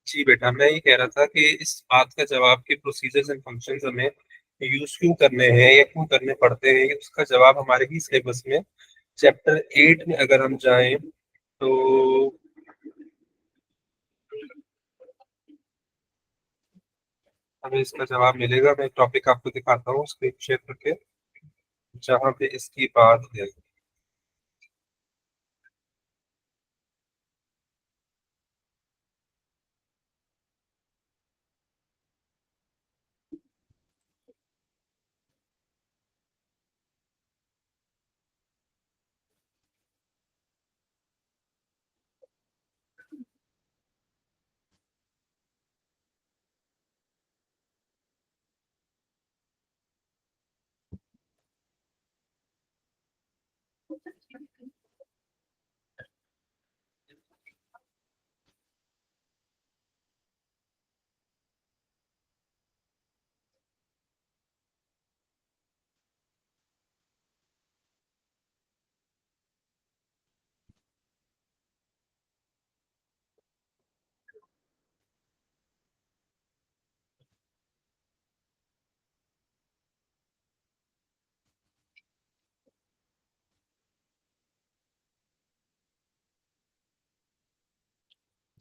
जी बेटा, मैं ये कह रहा था कि इस बात का जवाब कि प्रोसीजर्स एंड फंक्शंस हमें यूज क्यों करने हैं या क्यों करने पड़ते हैं, उसका जवाब हमारे ही सिलेबस में चैप्टर 8 में अगर हम जाएं तो हमें इसका जवाब मिलेगा। मैं एक टॉपिक आपको दिखाता हूँ स्क्रीन शेयर करके, जहाँ पे इसकी बात है।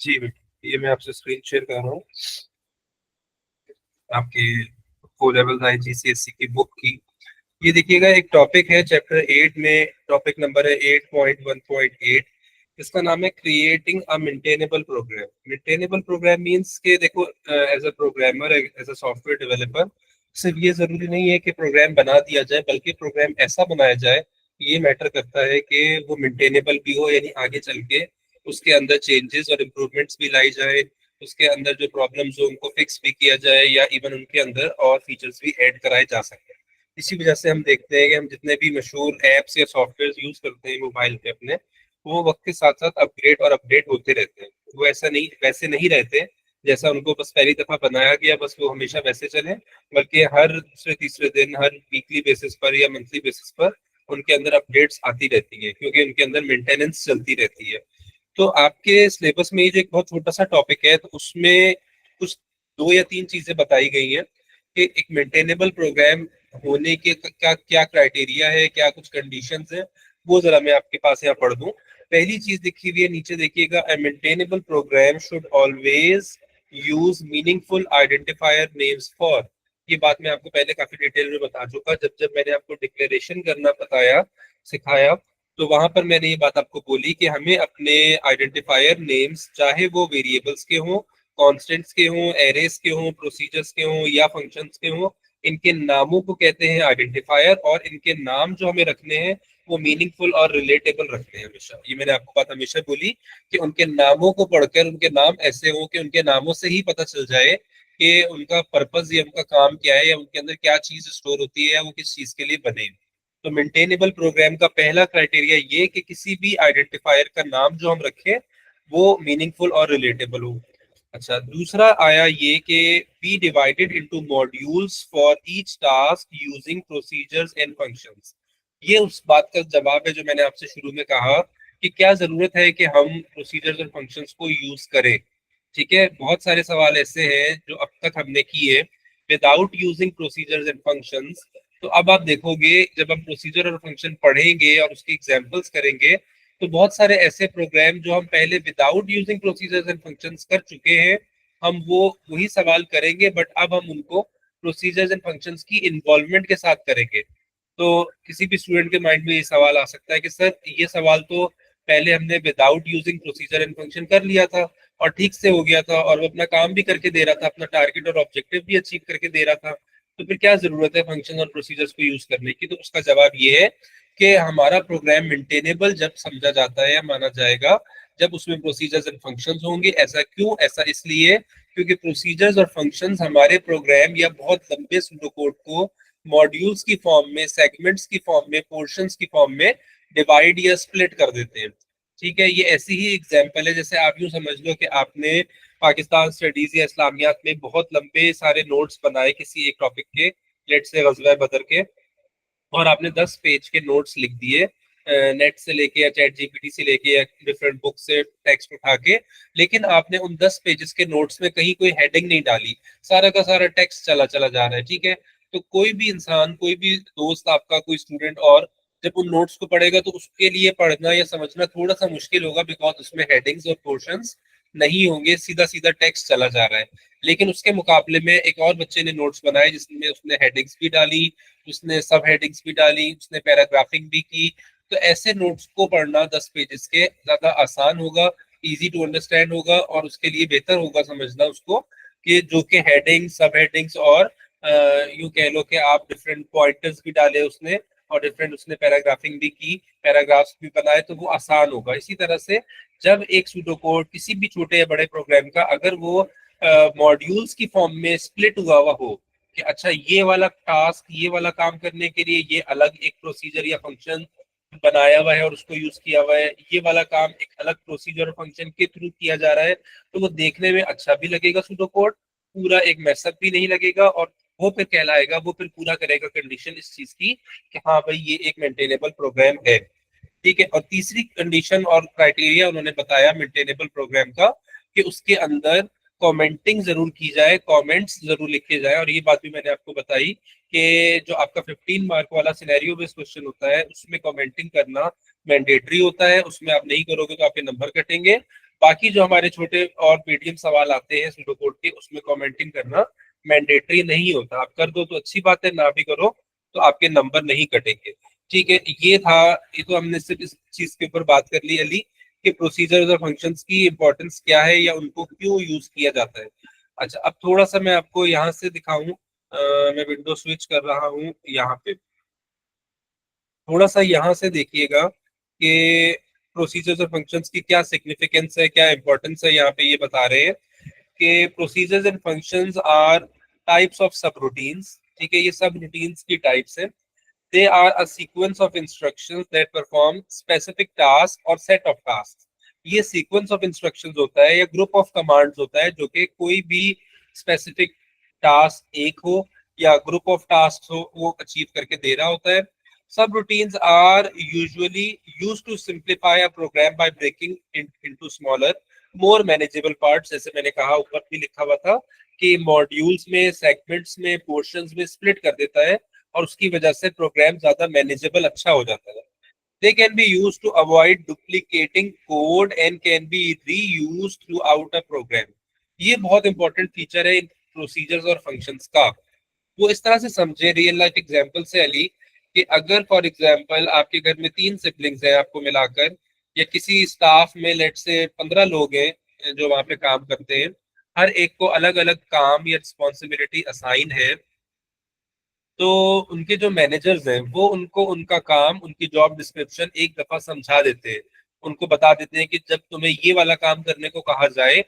जी बेटा, ये मैं आपसे स्क्रीन शेयर कर रहा हूँ आपके ओ लेवल IGCSE की बुक की। ये देखिएगा, एक टॉपिक है चैप्टर 8 में, टॉपिक नंबर है 8.1.8। इसका नाम है creating a maintainable program. Maintainable program means के देखो, as a programmer, as a software developer, सिर्फ ये जरूरी नहीं है कि प्रोग्राम बना दिया जाए, बल्कि प्रोग्राम ऐसा बनाया जाए, ये मैटर करता है कि वो मेंटेनेबल भी हो, यानी आगे चल के उसके अंदर चेंजेस और इम्प्रूवमेंट्स भी लाई जाए, उसके अंदर जो प्रॉब्लम्स हो उनको फिक्स भी किया जाए, या इवन उनके अंदर और फीचर्स भी ऐड कराए जा सके। इसी वजह से हम देखते हैं कि हम जितने भी मशहूर ऐप्स या सॉफ्टवेयर यूज करते हैं मोबाइल पे अपने, वो वक्त के साथ साथ अपग्रेड और अपडेट होते रहते हैं। वो ऐसा नहीं, वैसे नहीं रहते जैसा उनको बस पहली दफा बनाया गया बस वो हमेशा वैसे चले, बल्कि हर दूसरे तीसरे दिन, हर वीकली बेसिस पर या मंथली बेसिस पर उनके अंदर अपडेट्स आती रहती हैं, क्योंकि उनके अंदर मेंटेनेंस चलती रहती है। तो आपके सिलेबस में ये जो एक बहुत छोटा सा टॉपिक है, तो उसमें कुछ दो या तीन चीजें बताई गई हैं कि एक मेंटेनेबल प्रोग्राम होने के क्या क्या क्राइटेरिया है, क्या कुछ कंडीशंस है। वो जरा मैं आपके पास यहाँ पढ़ दूं। पहली चीज लिखी हुई है नीचे, देखिएगा, a maintainable program should always use meaningful identifier names for. ये बात मैं आपको पहले काफी डिटेल में बता चुका, जब जब मैंने आपको डिक्लेरेशन करना बताया, सिखाया, तो वहां पर मैंने ये बात आपको बोली कि हमें अपने आइडेंटिफायर नेम्स, चाहे वो वेरिएबल्स के हों, कॉन्स्टेंट्स के हों, एरेस के हों, प्रोसीजर्स के हों या फंक्शंस के हों, इनके नामों को कहते हैं आइडेंटिफायर। और इनके नाम जो हमें रखने हैं वो मीनिंगफुल और रिलेटेबल रखते हैं हमेशा। ये मैंने आपको बात हमेशा बोली कि उनके नामों को पढ़कर उनके नाम ऐसे हों कि उनके नामों से ही पता चल जाए कि उनका पर्पस या उनका काम क्या है, या उनके अंदर क्या चीज स्टोर होती है, या वो किस चीज के लिए बने। तो मेंटेनेबल प्रोग्राम का पहला क्राइटेरिया ये कि किसी भी आइडेंटिफायर का नाम जो हम रखें वो मीनिंगफुल और रिलेटेबल हो। अच्छा, दूसरा आया ये कि be divided into modules for each task using procedures and functions. ये उस बात का जवाब है जो मैंने आपसे शुरू में कहा कि क्या जरूरत है कि हम प्रोसीजर्स और फंक्शंस को यूज करें। ठीक है, बहुत सारे सवाल ऐसे हैं जो अब तक हमने किए without using procedures and functions. तो अब आप देखोगे, जब हम प्रोसीजर और फंक्शन पढ़ेंगे और उसके एग्जांपल्स करेंगे, तो बहुत सारे ऐसे प्रोग्राम जो हम पहले without using procedures and functions कर चुके हैं, हम वो वही सवाल करेंगे, बट अब हम उनको प्रोसीजर्स एंड फंक्शंस की इन्वॉल्वमेंट के साथ करेंगे। तो किसी भी स्टूडेंट के माइंड में ये सवाल आ सकता है कि सर, ये सवाल तो पहले हमने without using procedure and function कर लिया था और ठीक से हो गया था, और वो अपना काम भी करके दे रहा था, अपना टारगेट और ऑब्जेक्टिव भी अचीव करके दे रहा था, तो फिर क्या जरूरत है फंक्शन और प्रोसीजर्स को यूज करने की। तो उसका जवाब ये है कि हमारा प्रोग्राम मेंटेनेबल जब समझा जाता है या माना जाएगा जब उसमें प्रोसीजर्स एंड फंक्शंस होंगे। ऐसा क्यों? ऐसा इसलिए क्योंकि प्रोसीजर्स और फंक्शंस हमारे प्रोग्राम या बहुत लंबे सूडोकोड को मॉड्यूल्स की फॉर्म में, सेगमेंट्स की फॉर्म में, पोर्शंस की फॉर्म में डिवाइड या स्प्लिट कर देते हैं। ठीक है, ये ऐसी ही एग्जांपल है, जैसे आप यूं समझ लो कि आपने पाकिस्तान स्टडीज या इस्लामियात में बहुत लंबे सारे नोट्स बनाए किसी एक टॉपिक के, लेट से गजवा बदर के, और आपने 10 पेज के नोट्स लिख दिए नेट से लेके या चैट जीपीटी से लेके या डिफरेंट बुक से टेक्स्ट उठा के, लेकिन आपने उन 10 पेजेस के नोट्स में कहीं कोई हेडिंग नहीं डाली, सारा का सारा टेक्स्ट चला चला जा रहा है, ठीक है। तो कोई भी इंसान, कोई भी दोस्त आपका, कोई स्टूडेंट, और जब उन नोट्स को पढ़ेगा तो उसके लिए पढ़ना या समझना थोड़ा सा मुश्किल होगा, बिकॉज उसमें हेडिंग्स और पोर्शंस नहीं होंगे, सीधा सीधा टेक्स्ट चला जा रहा है। लेकिन उसके मुकाबले में एक और बच्चे ने नोट्स बनाए जिसमें उसने हेडिंग्स भी डाली, उसने सब हेडिंग्स भी डाली, उसने पैराग्राफिंग भी की। तो ऐसे नोट्स को पढ़ना 10 पेजेस के ज्यादा आसान होगा, इजी टू अंडरस्टैंड होगा, और उसके लिए बेहतर होगा समझना उसको कि जो कि हेडिंग्स, सब हेडिंग्स और यूं कह लो कि आप डिफरेंट पॉइंटर्स भी डाले उसने, और डिफरेंट उसने पैराग्राफिंग भी की, पैराग्राफ्स भी बनाए, तो वो आसान होगा। इसी तरह से जब एक सूडो कोड किसी भी छोटे या बड़े प्रोग्राम का अगर वो मॉड्यूल्स की फॉर्म में स्प्लिट हुआ हुआ हो कि अच्छा ये वाला टास्क, ये वाला काम करने के लिए ये अलग एक प्रोसीजर या फंक्शन बनाया हुआ है और उसको यूज किया हुआ है, ये वाला काम एक अलग प्रोसीजर और फंक्शन के थ्रू किया जा रहा है, तो वो देखने में अच्छा भी लगेगा सूडो कोड, पूरा एक मैसअप भी नहीं लगेगा, और वो फिर कहलाएगा, वो फिर पूरा करेगा कंडीशन इस चीज की कि हाँ भाई ये एक मेंटेनेबल प्रोग्राम है, ठीक है। और तीसरी कंडीशन और क्राइटेरिया उन्होंने बताया मेंटेनेबल प्रोग्राम का कि उसके अंदर कमेंटिंग जरूर की जाए, कमेंट्स जरूर लिखे जाए, और ये बात भी मैंने आपको बताई कि जो आपका 15 मार्क वाला सिनेरियो बेस्ड क्वेश्चन होता है उसमें कमेंटिंग करना मैंडेटरी होता है, उसमें आप नहीं करोगे तो आपके नंबर कटेंगे। बाकी जो हमारे छोटे और मीडियम सवाल आते हैं सूडो कोड के, उसमें कमेंटिंग करना मैंडेटरी नहीं होता, आप कर दो तो अच्छी बात है, ना भी करो तो आपके नंबर नहीं कटेंगे, ठीक है। ये था, ये तो हमने सिर्फ इस चीज के ऊपर बात कर ली अली कि प्रोसीजर्स और फंक्शंस की इंपॉर्टेंस क्या है या उनको क्यों यूज किया जाता है। अच्छा, अब थोड़ा सा मैं आपको यहाँ से दिखाऊं, मैं विंडो स्विच कर रहा हूँ यहाँ पे, थोड़ा सा यहाँ से देखिएगा कि प्रोसीजर्स और फंक्शंस की क्या सिग्निफिकेंस है, क्या इंपॉर्टेंस है। यहाँ पे ये बता रहे हैं कि procedures and functions are types of subroutines, ठीक है, ये सब रूटीन्स की टाइप्स है। They are a sequence of instructions that perform specific task or set of tasks. ये sequence of instructions होता है या group of commands होता है जो कि कोई भी specific task एक हो या group of tasks हो वो achieve करके दे रहा होता है। Subroutines are usually used to simplify a program by breaking into smaller, more manageable parts. जैसे मैंने कहा ऊपर भी लिखा हुआ था कि मॉड्यूल्स में, सेगमेंट्स में, पोर्शंस में स्प्लिट कर देता है और उसकी वजह से प्रोग्राम ज्यादा मैनेजेबल अच्छा हो जाता है। They can be used to avoid duplicating code and can be reused throughout a program. ये बहुत इंपॉर्टेंट फीचर है इन प्रोसीजर्स और फंक्शंस का। वो इस तरह से समझे रियल लाइफ एग्जांपल से अली, कि अगर फॉर एग्जांपल आपके घर में 3 सिबलिंग्स हैं आपको मिलाकर, या किसी स्टाफ में लेट से 15 लोग हैं जो वहां पे काम करते हैं, हर एक को अलग अलग काम या रिस्पॉन्सिबिलिटी असाइन है, तो उनके जो मैनेजर्स हैं वो उनको उनका काम, उनकी जॉब डिस्क्रिप्शन एक दफा समझा देते हैं, उनको बता देते हैं कि जब तुम्हें ये वाला काम करने को कहा जाए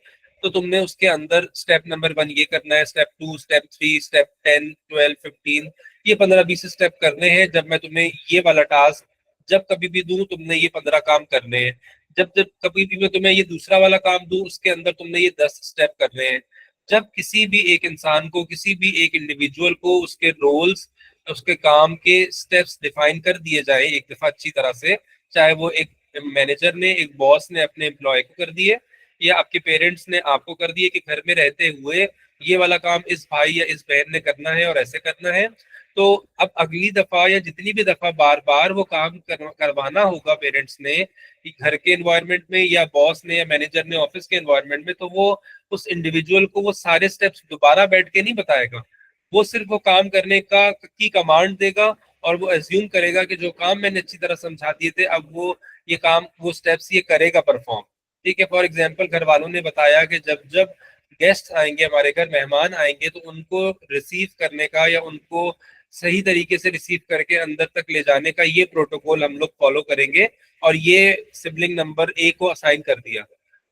तो तुमने उसके अंदर स्टेप नंबर 1 ये करना है, स्टेप 2, स्टेप 3, स्टेप 10, 12, 15, ये 15-20 स्टेप करने हैं। जब मैं तुम्हें ये वाला टास्क जब कभी भी दूं तुमने ये 15 काम करने हैं, जब जब कभी भी मैं तुम्हें ये दूसरा वाला काम दूं उसके अंदर तुमने ये 10 स्टेप करने हैं। जब किसी भी एक इंसान को, किसी भी एक इंडिविजुअल को उसके रोल्स, उसके काम के स्टेप्स डिफाइन कर दिए जाए एक दफा अच्छी तरह से, चाहे वो एक मैनेजर ने, एक बॉस ने अपने एम्प्लॉय को कर दिए या आपके पेरेंट्स ने आपको कर दिए कि घर में रहते हुए ये वाला काम इस भाई या इस बहन ने करना है और ऐसे करना है, तो अब अगली दफा या जितनी भी दफा बार बार वो काम करवाना होगा पेरेंट्स ने कि घर के एनवायरनमेंट में या बॉस ने या मैनेजर ने ऑफिस के एनवायरनमेंट में, तो वो उस इंडिविजुअल को वो सारे स्टेप्स दोबारा बैठ के नहीं बताएगा, वो सिर्फ वो काम करने का की कमांड देगा और वो एज्यूम करेगा कि जो काम मैंने अच्छी तरह समझा दिए थे अब वो ये काम, वो स्टेप्स ये करेगा परफॉर्म, ठीक है। फॉर एग्जाम्पल घर वालों ने बताया कि जब जब गेस्ट आएंगे हमारे घर, मेहमान आएंगे, तो उनको रिसीव करने का या उनको सही तरीके से रिसीव करके अंदर तक ले जाने का ये प्रोटोकॉल हम लोग फॉलो करेंगे, और ये सिबलिंग नंबर ए को असाइन कर दिया।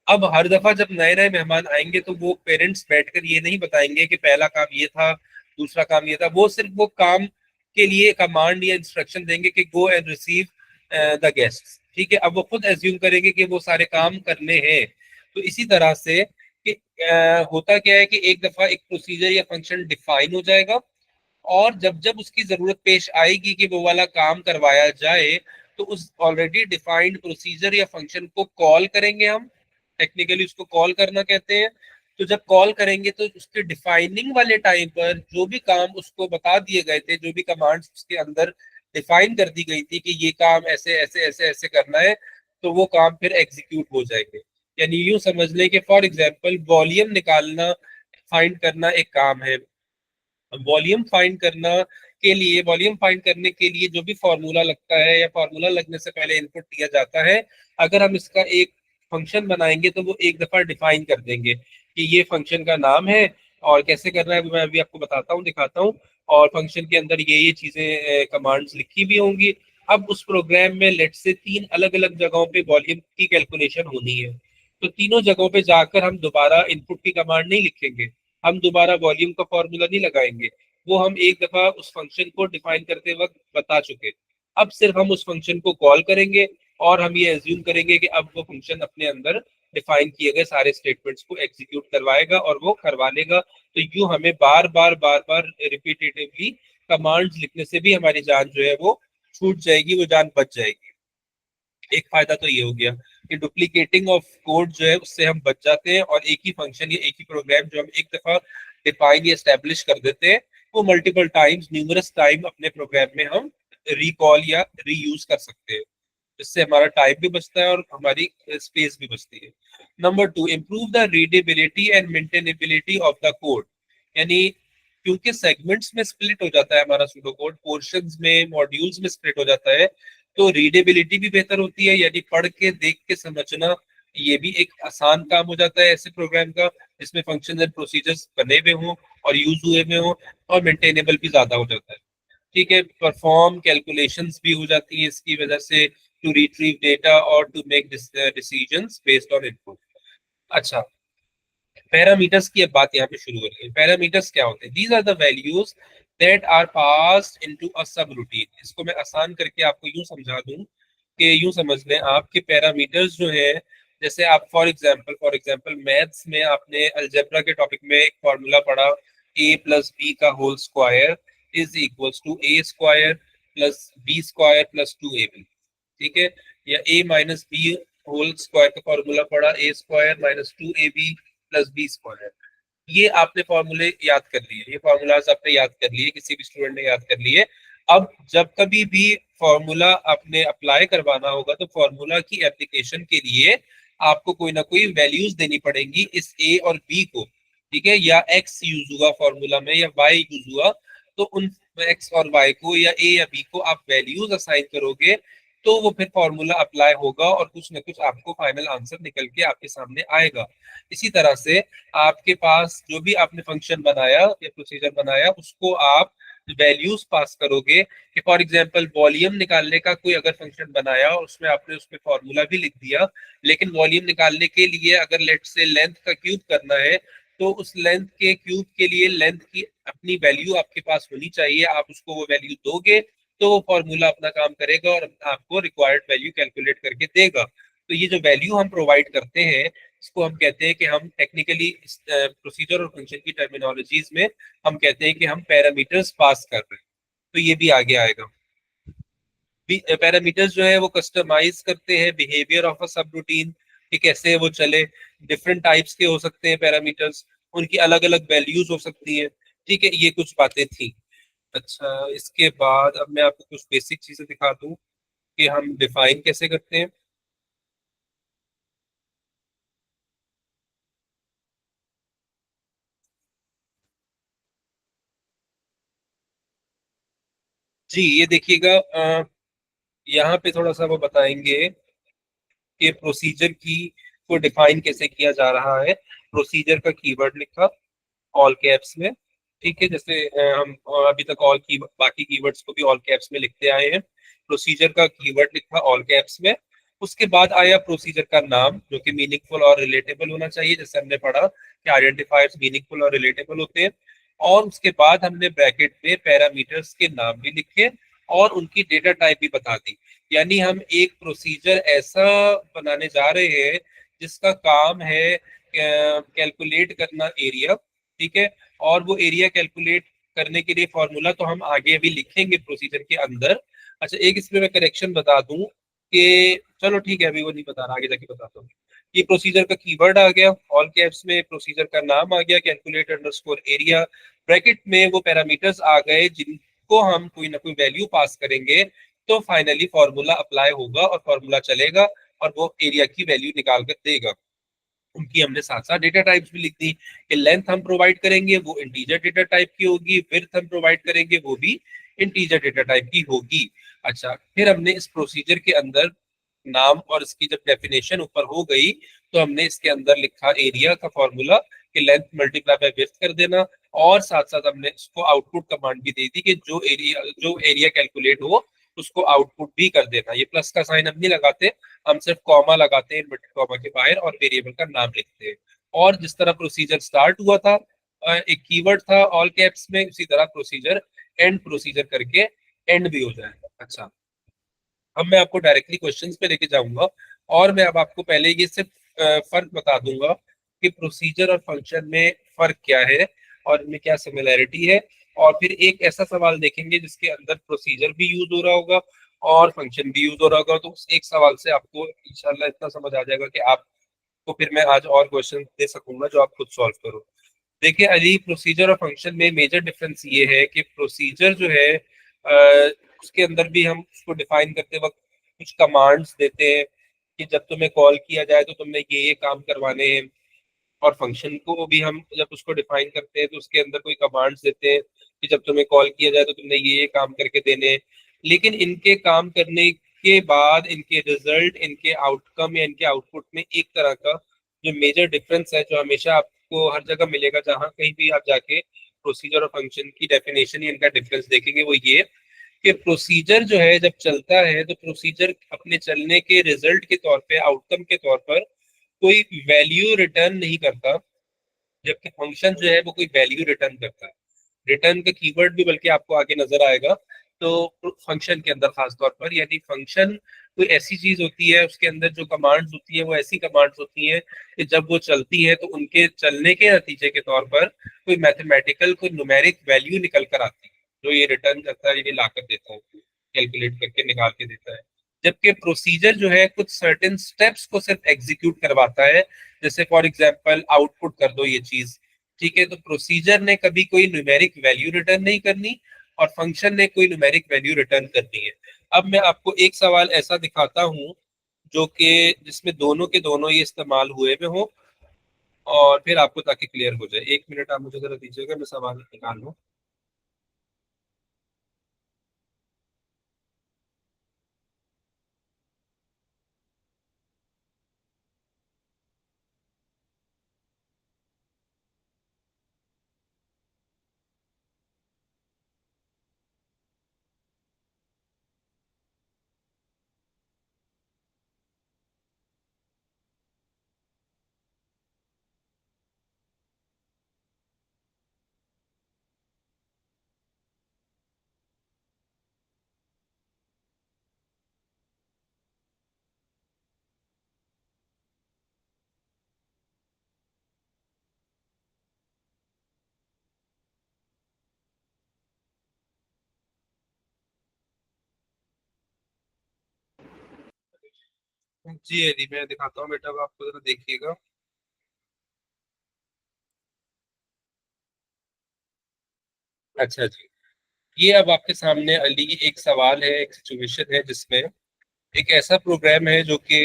अब हर दफा जब नए नए मेहमान आएंगे तो वो पेरेंट्स बैठकर ये नहीं बताएंगे कि पहला काम ये था, दूसरा काम ये था, वो सिर्फ वो काम के लिए कमांड या इंस्ट्रक्शन देंगे कि go and receive the guest, ठीक है। अब वो खुद एज्यूम करेंगे कि वो सारे काम करने हैं। तो इसी तरह से कि होता क्या है कि एक दफा एक प्रोसीजर या फंक्शन डिफाइन हो जाएगा, और जब जब उसकी जरूरत पेश आएगी कि वो वाला काम करवाया जाए, तो उस ऑलरेडी डिफाइंड प्रोसीजर या फंक्शन को कॉल करेंगे हम, टेक्निकली उसको कॉल करना कहते हैं। तो जब कॉल करेंगे तो उसके डिफाइनिंग वाले टाइम पर जो भी काम उसको बता दिए गए थे, जो भी कमांड्स उसके अंदर डिफाइन कर दी गई थी कि ये काम ऐसे ऐसे ऐसे ऐसे करना है, तो वो काम फिर एग्जीक्यूट हो जाएंगे। यानी यूं समझ लें कि फॉर एग्जांपल वॉल्यूम निकालना, फाइंड करना एक काम है। वॉल्यूम फाइंड करने के लिए जो भी फॉर्मूला लगता है या फॉर्मूला लगने से पहले इनपुट दिया जाता है, अगर हम इसका एक फंक्शन बनाएंगे तो वो एक दफा डिफाइन कर देंगे कि ये फंक्शन का नाम है, और कैसे करना है वो मैं अभी आपको बताता हूँ, दिखाता हूँ। और फंक्शन के अंदर ये चीजें कमांड्स लिखी भी होंगी। अब उस प्रोग्राम में लेट से 3 अलग अलग जगहों पे वॉल्यूम की कैलकुलेशन होनी है, तो तीनों जगहों पे जाकर हम दोबारा इनपुट की कमांड नहीं लिखेंगे, हम दोबारा वॉल्यूम का फॉर्मूला नहीं लगाएंगे। वो हम एक दफा उस फंक्शन को डिफाइन करते वक्त बता चुके। अब सिर्फ हम उस फंक्शन को कॉल करेंगे और हम ये एज्यूम करेंगे कि अब वो फंक्शन अपने अंदर डिफाइन किए गए सारे स्टेटमेंट्स को एग्जीक्यूट करवाएगा और वो करवा लेगा। तो यूं हमें बार बार रिपीटेटिवली कमांड्स लिखने से भी हमारी जान जो है वो छूट जाएगी, वो जान बच जाएगी। एक फायदा तो ये हो गया कि डुप्लीकेटिंग ऑफ कोड जो है उससे हम बच जाते हैं, और एक ही फंक्शन या एक ही प्रोग्राम जो हम एक दफा डिफाइन या एस्टेब्लिश कर देते हैं, वो मल्टीपल टाइम्स, न्यूमरस टाइम अपने प्रोग्राम में हम रिकॉल या रीयूज कर सकते हैं। इससे हमारा टाइम भी बचता है और हमारी स्पेस भी बचती है। Number 2, improve the readability and maintainability of the code. यानी क्योंकि सेगमेंट्स में स्प्लिट हो जाता है हमारा सूडो कोड, पोर्शंस में, मॉड्यूल्स में स्प्लिट हो जाता है, तो रीडेबिलिटी भी बेहतर होती है, यानी पढ़ के देख के समझना ये भी एक आसान काम हो जाता है ऐसे प्रोग्राम का, जिसमें फंक्शंस एंड प्रोसीजर्स बने हुए हों और यूज हुए हुए हों, और मेंटेनेबल भी ज्यादा हो जाता है। ठीक है, परफॉर्म कैलकुलेशंस भी हो जाती है इसकी वजह से, टू रिट्रीव डेटा और to make decisions based on input. अच्छा, पैरामीटर्स की अब बात यहाँ पे शुरू हो रही है। पैरामीटर्स क्या होते हैं? These are the values that are passed into a subroutine. इसको मैं आसान करके आपको यूं समझा दूं कि यूं समझ लें आपके पैरामीटर्स जो है, जैसे आप फॉर एग्जांपल मैथ्स में आपने अलजेब्रा के टॉपिक में एक फॉर्मूला पढ़ा, ए प्लस बी का whole square is equals to a square plus b square plus 2ab। ठीक है, या a minus b whole square का फॉर्मूला पढ़ा, a square minus 2ab plus b square. ये आपने फॉर्मूले याद कर लिए, ये फॉर्मूलाज आपने याद कर लिए, किसी भी स्टूडेंट ने याद कर लिए। अब जब कभी भी फॉर्मूला आपने अप्लाई करवाना होगा तो फॉर्मूला की एप्लीकेशन के लिए आपको कोई ना कोई वैल्यूज देनी पड़ेंगी इस ए और बी को। ठीक है, या एक्स यूज हुआ फॉर्मूला में या वाई यूज हुआ, तो उन एक्स और वाई को या ए या बी को आप वैल्यूज असाइन करोगे, तो वो फिर फॉर्मूला अप्लाई होगा और कुछ ना कुछ आपको फाइनल आंसर निकल के आपके सामने आएगा। इसी तरह से आपके पास जो भी आपने फंक्शन बनाया या प्रोसीजर बनाया, उसको आप वैल्यूज पास करोगे। कि फॉर एग्जांपल वॉल्यूम निकालने का कोई अगर फंक्शन बनाया और उसमें आपने उसमें फॉर्मूला भी लिख दिया, लेकिन वॉल्यूम निकालने के लिए अगर लेट से लेंथ का क्यूब करना है, तो उस लेंथ के क्यूब के लिए लेंथ की अपनी वैल्यू आपके पास होनी चाहिए। आप उसको वो वैल्यू दोगे तो वो फॉर्मूला अपना काम करेगा और आपको रिक्वायर्ड वैल्यू कैलकुलेट करके देगा। तो ये जो वैल्यू हम प्रोवाइड करते हैं, इसको हम कहते हैं कि हम टेक्निकली प्रोसीजर और फंक्शन की टर्मिनोलॉजीज में हम कहते हैं कि हम पैरामीटर्स पास कर रहे हैं। तो ये भी आगे आएगा। पैरामीटर्स जो है वो कस्टमाइज करते हैं बिहेवियर ऑफ अ सब रूटीन, कि कैसे वो चले। डिफरेंट टाइप्स के हो सकते हैं पैरामीटर्स, उनकी अलग अलग वैल्यूज हो सकती है। ठीक है, ये कुछ बातें थी। अच्छा, इसके बाद अब मैं आपको कुछ बेसिक चीजें दिखा दूं कि हम डिफाइन कैसे करते हैं। जी, ये देखिएगा, यहाँ पे थोड़ा सा वो बताएंगे कि प्रोसीजर की को डिफाइन कैसे किया जा रहा है। प्रोसीजर का कीवर्ड लिखा ऑल कैप्स में। ठीक है, जैसे हम अभी तक ऑल की बाकी कीवर्ड्स को भी ऑल कैप्स में लिखते आए हैं। प्रोसीजर का कीवर्ड लिखा ऑल कैप्स में। उसके बाद आया प्रोसीजर का नाम, जो कि मीनिंगफुल और रिलेटेबल होना चाहिए, जैसे हमने पढ़ा कि आइडेंटिफायर्स मीनिंगफुल और रिलेटेबल होते हैं। और उसके बाद हमने ब्रैकेट में पैरामीटर्स के नाम भी लिखे और उनकी डेटा टाइप भी बता दी। यानी हम एक प्रोसीजर ऐसा बनाने जा रहे हैं जिसका काम है कैलकुलेट करना एरिया। ठीक है, और वो एरिया कैलकुलेट करने के लिए फॉर्मूला तो हम आगे अभी लिखेंगे प्रोसीजर के अंदर, अच्छा, एक इसमें मैं करेक्शन बता दूं कि चलो ठीक है, अभी वो नहीं बता रहा, आगे जाके बताता हूँ। ये प्रोसीजर का कीवर्ड आ गया ऑल कैप्स में, प्रोसीजर का नाम आ गया कैलकुलेट अंडरस्कोर एरिया, ब्रैकेट में वो पैरामीटर्स आ गए जिनको हम कोई ना कोई वैल्यू पास करेंगे तो फाइनली फॉर्मूला अप्लाई होगा और फॉर्मूला चलेगा और वो एरिया की वैल्यू निकाल कर देगा। उनकी हमने साथ साथ डेटा टाइप्स भी लिख दी कि लेंथ हम प्रोवाइड करेंगे वो इंटीजर डेटा टाइप की होगी, विड्थ हम प्रोवाइड करेंगे वो भी इंटीजर डेटा टाइप की होगी। अच्छा, फिर हमने इस प्रोसीजर के अंदर नाम और इसकी जब डेफिनेशन ऊपर हो गई तो हमने इसके अंदर लिखा एरिया का फॉर्मूला कि लेंथ मल्टीप्लाई बाय विड्थ कर देना, और साथ साथ हमने इसको आउटपुट कमांड भी दे दी कि जो एरिया कैलकुलेट हो उसको आउटपुट भी कर देना। ये प्लस का साइन हम नहीं लगाते, हम सिर्फ कॉमा लगाते हैं इन्वर्टेड कॉमा के बाहर और वेरिएबल का नाम लिखते हैं। और जिस तरह प्रोसीजर स्टार्ट हुआ था एक कीवर्ड था ऑल कैप्स में, उसी तरह प्रोसीजर एंड प्रोसीजर करके एंड भी हो जाएगा। अच्छा, अब मैं आपको डायरेक्टली क्वेश्चंस पे लेके जाऊंगा और मैं अब आपको पहले ये सिर्फ फर्क बता दूंगा कि प्रोसीजर और फंक्शन में फर्क क्या है और इनमें क्या सिमिलैरिटी है, और फिर एक ऐसा सवाल देखेंगे जिसके अंदर प्रोसीजर भी यूज हो रहा होगा और फंक्शन भी यूज हो रहा होगा, तो उस एक सवाल से आपको इंशाल्लाह इतना समझ आ जाएगा कि आपको फिर मैं आज और क्वेश्चन दे सकूंगा जो आप खुद सॉल्व करो। देखिए अली, प्रोसीजर और फंक्शन में मेजर डिफरेंस ये है कि प्रोसीजर जो है उसके अंदर भी हम उसको डिफाइन करते वक्त कुछ कमांड्स देते हैं कि जब तुम्हें कॉल किया जाए तो तुमने ये काम करवाने हैं, और फंक्शन को भी हम जब उसको डिफाइन करते हैं तो उसके अंदर कोई कमांड्स देते हैं कि जब तुम्हें कॉल किया जाए तो तुमने ये काम करके देने हैं। लेकिन इनके काम करने के बाद इनके रिजल्ट, इनके आउटकम या इनके आउटपुट में एक तरह का जो मेजर डिफरेंस है जो हमेशा आपको हर जगह मिलेगा, जहां कहीं भी आप जाके प्रोसीजर और फंक्शन की डेफिनेशन या इनका डिफरेंस देखेंगे, वो ये कि प्रोसीजर जो है जब चलता है तो प्रोसीजर अपने चलने के रिजल्ट के तौर पे, आउटकम के तौर पर कोई वैल्यू रिटर्न नहीं करता, जबकि फंक्शन जो है वो कोई वैल्यू रिटर्न करता है। रिटर्न का कीवर्ड भी बल्कि आपको आगे नजर आएगा, तो फंक्शन के अंदर खास तौर पर, यानी फंक्शन कोई ऐसी चीज होती है उसके अंदर जो कमांड्स होती है वो ऐसी कमांड्स होती हैं कि जब वो चलती है तो उनके चलने के नतीजे के तौर पर कोई मैथमेटिकल, कोई न्यूमेरिक वैल्यू निकल कर आती है जो ये रिटर्न करता है, ये ला कर देता है, कैलकुलेट करके निकाल के देता है। जबकि प्रोसीजर जो है कुछ सर्टेन स्टेप्स को सिर्फ एग्जीक्यूट करवाता है, जैसे फॉर एग्जांपल आउटपुट कर दो ये चीज, ठीक है। तो प्रोसीजर ने कभी कोई न्यूमेरिक वैल्यू रिटर्न नहीं करनी और फंक्शन ने कोई न्यूमेरिक वैल्यू रिटर्न करनी है। अब मैं आपको एक सवाल ऐसा दिखाता हूं जो कि जिसमें दोनों के दोनों ये इस्तेमाल हुए में हो, और फिर आपको ताकि क्लियर हो जाए। एक मिनट आप मुझे जरा दीजिएगा, मैं सवाल निकाल लूं। जी अली, मैं दिखाता हूँ बेटा, अब आपको जरा देखिएगा। अच्छा जी, ये अब आपके सामने अली एक सवाल है, एक सिचुएशन है जिसमें एक ऐसा प्रोग्राम है जो कि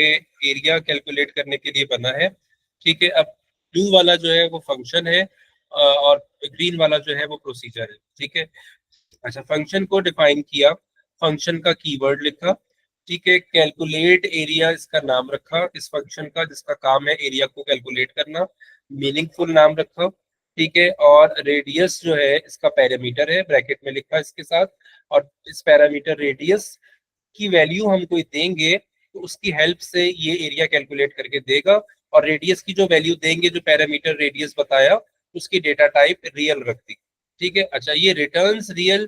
एरिया कैलकुलेट करने के लिए बना है, ठीक है। अब ब्लू वाला जो है वो फंक्शन है और ग्रीन वाला जो है वो प्रोसीजर है, ठीक है। अच्छा, फंक्शन को डिफाइन किया, फंक्शन का कीवर्ड लिखा, ठीक है। कैलकुलेट एरिया इसका नाम रखा इस फंक्शन का, जिसका काम है एरिया को कैलकुलेट करना, मीनिंगफुल नाम रखा, ठीक है। और रेडियस जो है इसका पैरामीटर है, ब्रैकेट में लिखा इसके साथ, और इस पैरामीटर रेडियस की वैल्यू हम कोई देंगे तो उसकी हेल्प से ये एरिया कैलकुलेट करके देगा, और रेडियस की जो वैल्यू देंगे, जो पैरामीटर रेडियस बताया, उसकी डेटा टाइप रियल रख दी, ठीक है। अच्छा, ये रिटर्न्स रियल,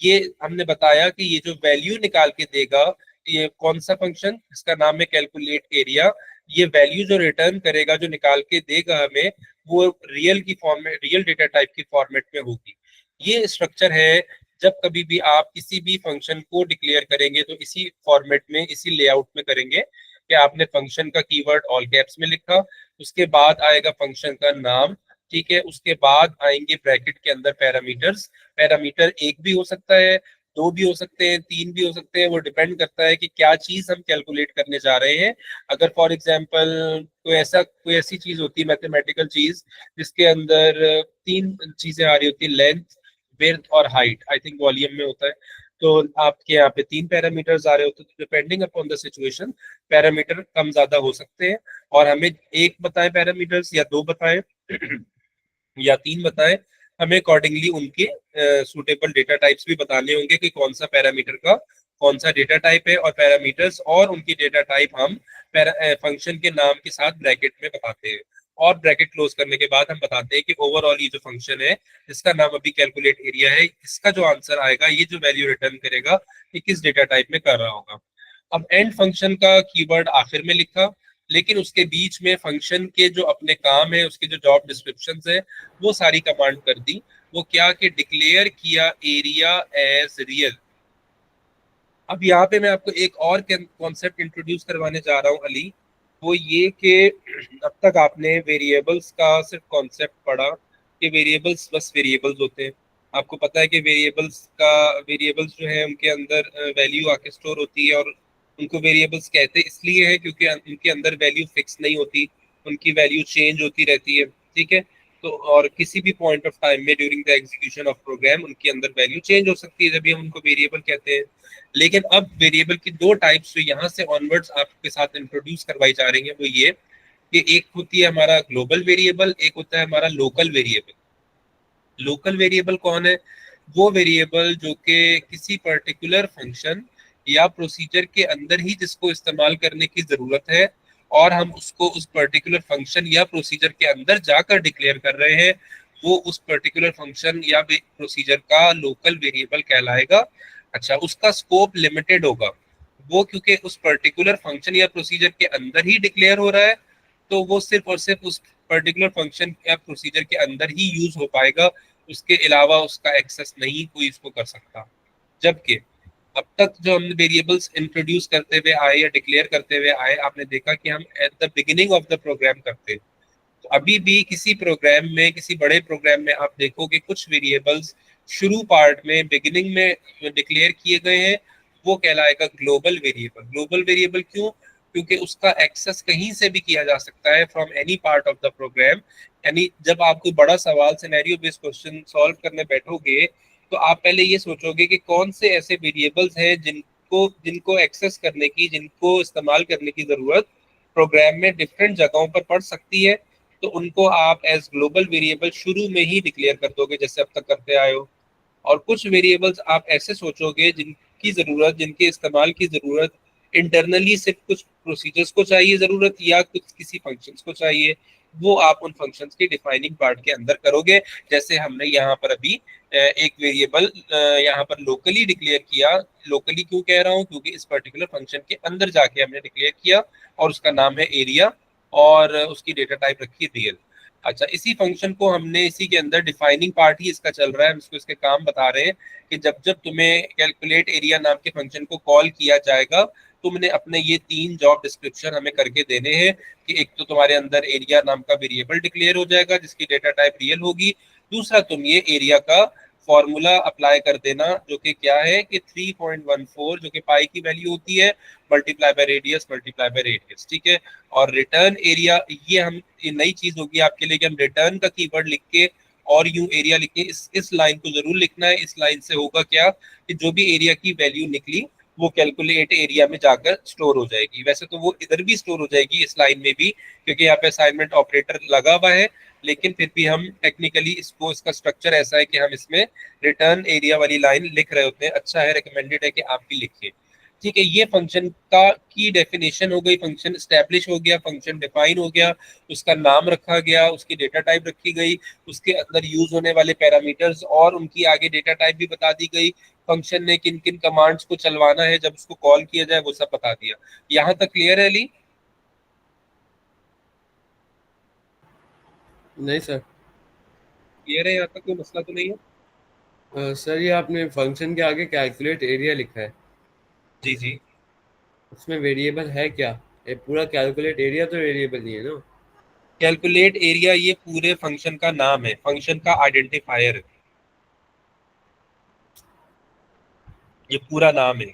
ये हमने बताया कि ये जो वैल्यू निकाल के देगा, ये कौन सा फंक्शन, इसका नाम है कैलकुलेट एरिया, ये वैल्यू जो रिटर्न करेगा, जो निकाल के देगा हमें, वो रियल की फॉर्मेट, रियल डेटा टाइप की फॉर्मेट में होगी। ये स्ट्रक्चर है जब कभी भी आप किसी भी फंक्शन को डिक्लेयर करेंगे तो इसी फॉर्मेट में, इसी लेआउट में करेंगे कि आपने फंक्शन का कीवर्ड ऑल कैप्स में लिखा, उसके बाद आएगा फंक्शन का नाम, ठीक है, उसके बाद आएंगे ब्रैकेट के अंदर पैरामीटर्स। पैरामीटर एक भी हो सकता है, दो भी हो सकते हैं, तीन भी हो सकते हैं, वो डिपेंड करता है कि क्या चीज हम कैलकुलेट करने जा रहे हैं। अगर फॉर एग्जांपल कोई ऐसी चीज होती है, मैथमेटिकल चीज, जिसके अंदर तीन चीजें आ रही होती है, लेंथ, विड्थ और हाइट, आई थिंक वॉल्यूम में होता है, तो आपके यहाँ पे तीन पैरामीटर्स आ रहे होते हैं, तो depending upon the situation parameter कम ज्यादा हो सकते हैं। और हमें एक बताएं पैरामीटर्स, या दो बताएं या तीन बताएं, हमें अकॉर्डिंगली उनके सूटेबल डेटा टाइप्स भी बताने होंगे कि कौन सा पैरामीटर का कौन सा डेटा टाइप है, और पैरामीटर्स और उनकी डेटा टाइप हम फंक्शन के नाम के साथ ब्रैकेट में बताते हैं। और ब्रैकेट क्लोज करने के बाद हम बताते हैं कि ओवरऑल ये जो फंक्शन है, इसका नाम अभी कैलकुलेट एरिया है, इसका जो आंसर आएगा, ये जो वैल्यू रिटर्न करेगा, ये किस डेटा टाइप में कर रहा होगा। अब एंड फंक्शन का कीवर्ड आखिर में लिखा, लेकिन उसके बीच में फंक्शन के जो अपने काम है, उसके जो जॉब डिस्क्रिप्शन है, वो सारी कमांड कर दी। वो क्या कि डिक्लेयर किया एरिया एज रियल। अब यहाँ पे मैं आपको एक और कॉन्सेप्ट इंट्रोड्यूस करवाने जा रहा हूँ अली, वो ये कि अब तक आपने वेरिएबल्स का सिर्फ कॉन्सेप्ट पढ़ा कि वेरिएबल्स बस वेरिएबल्स होते हैं। आपको पता है कि वेरिएबल्स जो है उनके अंदर वैल्यू आके स्टोर होती है, और उनको वेरिएबल्स कहते इसलिए है क्योंकि उनके अंदर वैल्यू फिक्स नहीं होती, उनकी वैल्यू चेंज होती रहती है, ठीक है। तो और किसी भी पॉइंट ऑफ टाइम में during the execution of program उनके अंदर वैल्यू चेंज हो सकती है, जब भी हम उनको वेरिएबल कहते हैं। लेकिन अब वेरिएबल की दो टाइप्स जो यहाँ से ऑनवर्ड्स आपके साथ इंट्रोड्यूस करवाई जा रही है, वो ये कि एक होती है हमारा ग्लोबल वेरिएबल, एक होता है हमारा लोकल वेरिएबल। लोकल वेरिएबल कौन है? वो वेरिएबल जो कि किसी पर्टिकुलर फंक्शन या प्रोसीजर के अंदर ही जिसको इस्तेमाल करने की जरूरत है, और हम उसको उस पर्टिकुलर फंक्शन या प्रोसीजर के अंदर जाकर डिक्लेयर कर रहे हैं, वो उस पर्टिकुलर फंक्शन या प्रोसीजर का लोकल वेरिएबल कहलाएगा। अच्छा, उसका स्कोप लिमिटेड होगा, वो क्योंकि उस पर्टिकुलर फंक्शन या प्रोसीजर के अंदर ही डिक्लेयर हो रहा है, तो वो सिर्फ और सिर्फ उस पर्टिकुलर फंक्शन या प्रोसीजर के अंदर ही यूज हो पाएगा, उसके अलावा उसका एक्सेस नहीं कोई इसको कर सकता। जबकि अब तक जो हम वेरिएबल्स इंट्रोड्यूस करते हुए आए या डिक्लेयर करते हुए आए, आपने देखा कि हम at the beginning of the program करते हैं। तो अभी भी किसी प्रोग्राम में, किसी बड़े प्रोग्राम में आप देखोगे कुछ वेरिएबल्स शुरू पार्ट में, बिगिनिंग में डिक्लेयर किए गए हैं, वो कहलाएगा ग्लोबल वेरिएबल। ग्लोबल वेरिएबल क्यों? क्योंकि उसका एक्सेस कहीं से भी किया जा सकता है, from any part of the program. यानी जब आप कोई बड़ा सवाल, सिनेरियो बेस्ड क्वेश्चन सॉल्व करने बैठोगे, तो आप पहले ये सोचोगे कि कौन से ऐसे वेरिएबल्स हैं जिनको जिनको एक्सेस करने की, जिनको इस्तेमाल करने की जरूरत प्रोग्राम में डिफरेंट जगहों पर पड़ सकती है। तो उनको आप एज ग्लोबल वेरिएबल शुरू में ही डिक्लेयर कर दोगे, जैसे अब तक करते आए हो। और कुछ वेरिएबल्स आप ऐसे सोचोगे जिनकी जरूरत, जिनके इस्तेमाल की जरूरत इंटरनली सिर्फ कुछ प्रोसीजर्स को चाहिए जरूरत, या कुछ किसी फंक्शंस को चाहिए, वो आप उन फंक्शंस के डिफाइनिंग पार्ट के अंदर करोगे। जैसे हमने यहाँ पर अभी एक वेरिएबल यहाँ पर लोकली डिक्लेयर किया। लोकली क्यों कह रहा हूँ? क्योंकि इस पर्टिकुलर फंक्शन के अंदर जाके हमने डिक्लेयर किया, और उसका नाम है एरिया, और उसकी डेटा टाइप रखी रियल। अच्छा, इसी फंक्शन को हमने, इसी के अंदर डिफाइनिंग पार्ट ही इसका चल रहा है, हम इसको इसके काम बता रहे हैं कि जब जब तुम्हें कैलकुलेट एरिया नाम के फंक्शन को कॉल किया जाएगा, तुमने अपने ये तीन जॉब डिस्क्रिप्शन हमें करके देने हैं कि एक तो तुम्हारे अंदर एरिया नाम का वेरिएबल डिक्लेयर हो जाएगा जिसकी डेटा टाइप रियल होगी। दूसरा, तुम ये एरिया का फॉर्मूला अप्लाई कर देना, जो कि क्या है कि 3.14, जो कि पाई की वैल्यू होती है, multiply by radius, multiply by radius, ठीक है। और रिटर्न एरिया, ये नई चीज होगी आपके लिए कि हम रिटर्न का कीवर्ड लिख के और यूं एरिया लिख के, इस लाइन को जरूर लिखना है। इस लाइन से होगा क्या कि जो भी एरिया की वैल्यू निकली, वो कैलकुलेट एरिया में जाकर स्टोर हो जाएगी। वैसे तो वो इधर भी स्टोर हो जाएगी, इस लाइन में भी, क्योंकि यहाँ पे असाइनमेंट ऑपरेटर लगा हुआ है, लेकिन फिर भी हम टेक्निकली इसको, इसका स्ट्रक्चर ऐसा है कि हम इसमें रिटर्न एरिया वाली लाइन लिख रहे होते हैं। अच्छा है, रिकमेंडेड है कि आप भी लिखिए। ठीक है, ये फंक्शन का की डेफिनेशन हो गई, फंक्शन स्टैब्लिश हो गया, फंक्शन डिफाइन हो गया, उसका नाम रखा गया, उसकी डेटा टाइप रखी गई, उसके अंदर यूज होने वाले पैरामीटर्स और उनकी आगे डेटा टाइप भी बता दी गई, फंक्शन ने किन किन कमांड्स को चलवाना है जब उसको कॉल किया जाए, वो सब बता दिया। यहाँ तक क्लियर है अली? नहीं सर। क्लियर है? यहाँ तक कोई मसला तो नहीं है? सर ये आपने फंक्शन के आगे कैलकुलेट एरिया लिखा है, जी जी। उसमें वेरिएबल है क्या? ये पूरा कैलकुलेट एरिया तो वेरिएबल नहीं है ना। कैलकुलेट एरिया ये पूरे फंक्शन का नाम है, फंक्शन का आइडेंटिफायर है, ये पूरा नाम है।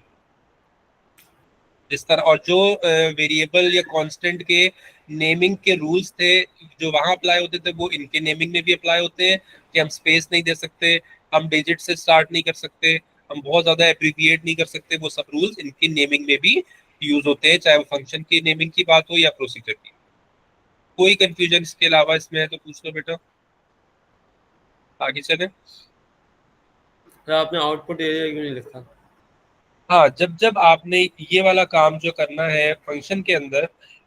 जिस तरह और जो वेरिएबल या कांस्टेंट के नेमिंग के रूल्स थे जो वहां अप्लाई होते थे, वो इनके नेमिंग में भी अप्लाई होते हैं कि हम स्पेस नहीं दे सकते, हम डिजिट से स्टार्ट नहीं कर सकते, हम बहुत ज्यादा एब्रिविएट नहीं कर सकते, वो सब रूल्स इनकी नेमिंग में भी यूज होते हैं, चाहे वो फंक्शन की नेमिंग की बात हो या प्रोसीजर की। कोई कंफ्यूजन इसके अलावा इसमें है तो पूछ लो बेटा, आगे चले। सर आपने आउटपुट एरिया क्यों नहीं लिखा? हाँ, जब जब आपने ये वाला काम जो करना है फंक्शन के अंदर,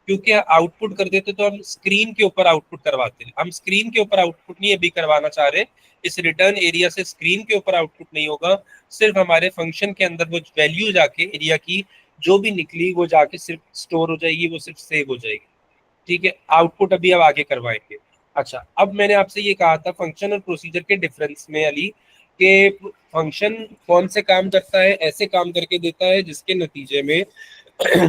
क्योंकि आउटपुट कर देते तो हम स्क्रीन के ऊपर आउटपुट करवाते हैं, हम स्क्रीन के ऊपर आउटपुट नहीं अभी करवाना चाह रहे। इस रिटर्न एरिया से स्क्रीन के ऊपर आउटपुट नहीं होगा, सिर्फ हमारे फंक्शन के अंदर वो वैल्यू जाके एरिया की जो भी निकली वो जाके सिर्फ स्टोर हो जाएगी, वो सिर्फ सेव हो जाएगी। ठीक है, आउटपुट अभी अब आगे करवाएंगे। अच्छा, अब मैंने आपसे ये कहा था फंक्शन और प्रोसीजर के डिफरेंस में अली, कि फंक्शन कौन से काम करता है, ऐसे काम करके देता है जिसके नतीजे में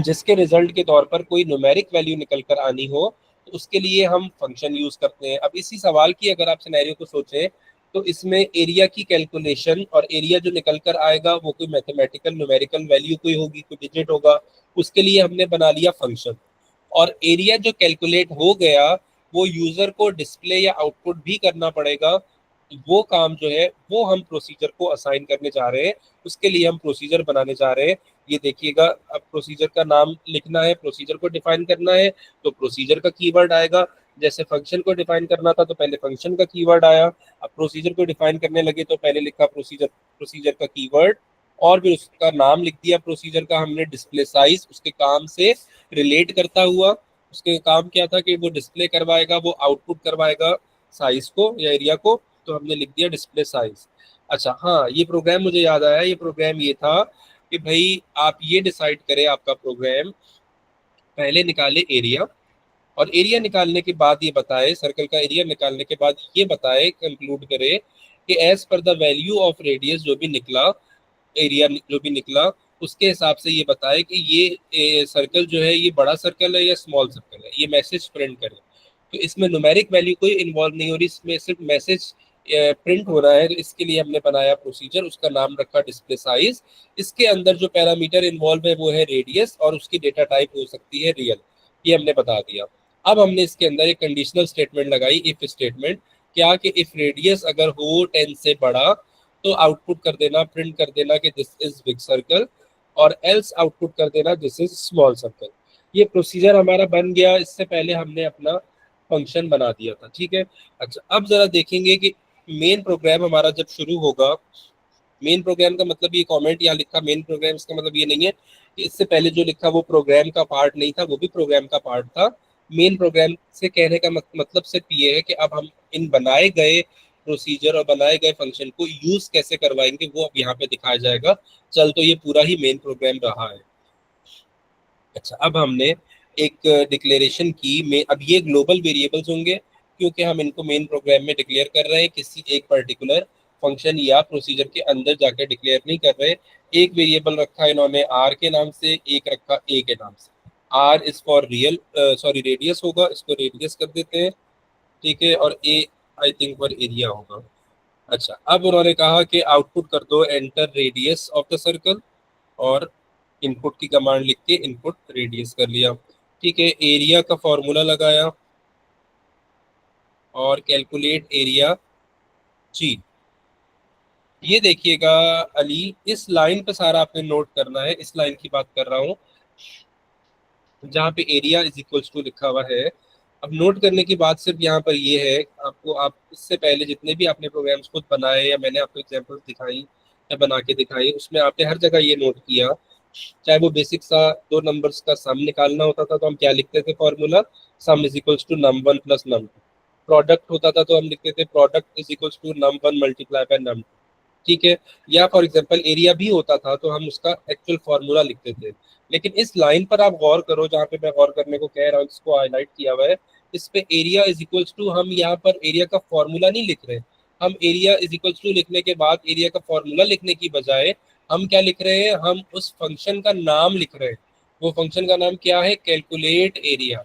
जिसके रिजल्ट के तौर पर कोई न्यूमेरिक वैल्यू निकल कर आनी हो, तो उसके लिए हम फंक्शन यूज करते हैं। अब इसी सवाल की अगर आप सिनेरियो को सोचें, तो इसमें एरिया की कैलकुलेशन और एरिया जो निकल कर आएगा वो कोई मैथमेटिकल न्यूमेरिकल वैल्यू कोई होगी, कोई डिजिट होगा, उसके लिए हमने बना लिया फंक्शन। और एरिया जो कैलकुलेट हो गया वो यूजर को डिस्प्ले या आउटपुट भी करना पड़ेगा, वो काम जो है वो हम प्रोसीजर को असाइन करने जा रहे हैं, उसके लिए हम प्रोसीजर बनाने जा रहे हैं। ये देखिएगा, अब प्रोसीजर का नाम लिखना है, प्रोसीजर को डिफाइन करना है, तो प्रोसीजर का कीवर्ड आएगा। जैसे फंक्शन को डिफाइन करना था तो पहले फंक्शन का कीवर्ड आया, अब प्रोसीजर को डिफाइन करने लगे तो पहले लिखा प्रोसीजर, प्रोसीजर का कीवर्ड, और फिर उसका नाम लिख दिया प्रोसीजर का हमने, डिस्प्ले साइज उसके काम से रिलेट करता हुआ। उसके काम क्या था कि वो डिस्प्ले करवाएगा, वो आउटपुट करवाएगा साइज को या एरिया को, तो हमने लिख दिया डिस्प्ले साइज। अच्छा हाँ, ये प्रोग्राम मुझे याद आया, ये प्रोग्राम ये था कि भाई आप ये डिसाइड करें, आपका प्रोग्राम पहले निकाले एरिया, और एरिया निकालने के बाद ये बताए, सर्कल का एरिया निकालने के बाद ये बताए, कंक्लूड करे कि as per the value of radius जो भी निकला, एरिया जो भी निकला, उसके हिसाब से ये बताए कि ये सर्कल जो है ये बड़ा सर्कल है या स्मॉल सर्कल है, ये मैसेज प्रिंट करे। तो इसमें न्यूमेरिक वैल्यू कोई इन्वॉल्व नहीं हो रही, इसमें सिर्फ मैसेज प्रिंट हो रहा है, तो इसके लिए हमने बनाया प्रोसीजर, उसका नाम रखा डिस्प्ले साइज। इसके अंदर जो पैरामीटर इन्वॉल्व है वो है रेडियस, और उसकी डेटा टाइप हो सकती है रियल, ये हमने बता दिया। अब हमने इसके अंदर एक कंडीशनल स्टेटमेंट लगाई, इफ स्टेटमेंट, क्या कि इफ रेडियस अगर हो 10 से बड़ा तो आउटपुट कर देना, प्रिंट कर देना कि दिस इज बिग सर्कल, और एल्स आउटपुट कर देना दिस इज स्मॉल सर्कल। ये प्रोसीजर हमारा बन गया, इससे पहले हमने अपना फंक्शन बना दिया था। ठीक है। अच्छा, अब जरा देखेंगे कि मेन प्रोग्राम हमारा जब शुरू होगा, मेन प्रोग्राम का मतलब, ये कमेंट यहाँ लिखा मेन प्रोग्राम, इसका मतलब ये नहीं है कि इससे पहले जो लिखा वो प्रोग्राम का पार्ट नहीं था, वो भी प्रोग्राम का पार्ट था। मेन प्रोग्राम से कहने का मतलब सिर्फ ये है कि अब हम इन बनाए गए प्रोसीजर और बनाए गए फंक्शन को यूज कैसे करवाएंगे वो अब यहाँ पे दिखाया जाएगा। चल तो ये पूरा ही मेन प्रोग्राम रहा है। अच्छा, अब हमने एक डिक्लेरेशन की में, अब ये ग्लोबल वेरिएबल्स होंगे क्योंकि हम इनको मेन प्रोग्राम में डिक्लेयर कर रहे हैं, किसी एक पर्टिकुलर फंक्शन या प्रोसीजर के अंदर जाकर डिक्लेयर नहीं कर रहे। एक वेरिएबल रखा इन्होंने आर के नाम से, एक रखा ए के नाम से। R is for real, sorry radius होगा, इसको रेडियस कर देते हैं। ठीक है, और A I think for area होगा। अच्छा, अब उन्होंने कहा कि आउटपुट कर दो enter radius of the circle, और इनपुट की कमांड लिख के इनपुट रेडियस कर लिया। ठीक है, एरिया का फॉर्मूला लगाया और कैलकुलेट एरिया जी। ये देखिएगा अली, इस लाइन पे सारा आपने नोट करना है, इस लाइन की बात कर रहा हूँ जहाँ पे एरिया इज इक्वल्स टू लिखा हुआ है। अब नोट करने की बात सिर्फ यहाँ पर ये है, आपको, आप इससे पहले जितने भी आपने प्रोग्राम्स खुद बनाए या मैंने आपको एग्जांपल्स दिखाई या बना के दिखाई, उसमें आपने हर जगह ये नोट किया, चाहे वो बेसिक सा दो नंबर्स का सम निकालना होता था तो हम क्या लिखते थे formula, sum is equals to num one plus num two. Product होता था तो हम लिखते थे product is equals to num one multiply by num two. ठीक है, या फॉर एग्जांपल एरिया भी होता था तो हम उसका एक्चुअल फॉर्मूला लिखते थे। लेकिन इस लाइन पर आप गौर करो, जहाँ पे मैं गौर करने को कह रहा हूँ, इसको हाईलाइट किया हुआ है, इस पे एरिया इज इक्वल्स टू, हम यहाँ पर एरिया का फॉर्मूला नहीं लिख रहे, हम एरिया इज इक्वल टू लिखने के बाद एरिया का फॉर्मूला लिखने की बजाय हम क्या लिख रहे हैं, हम उस फंक्शन का नाम लिख रहे हैं। वो फंक्शन का नाम क्या है, कैलकुलेट एरिया।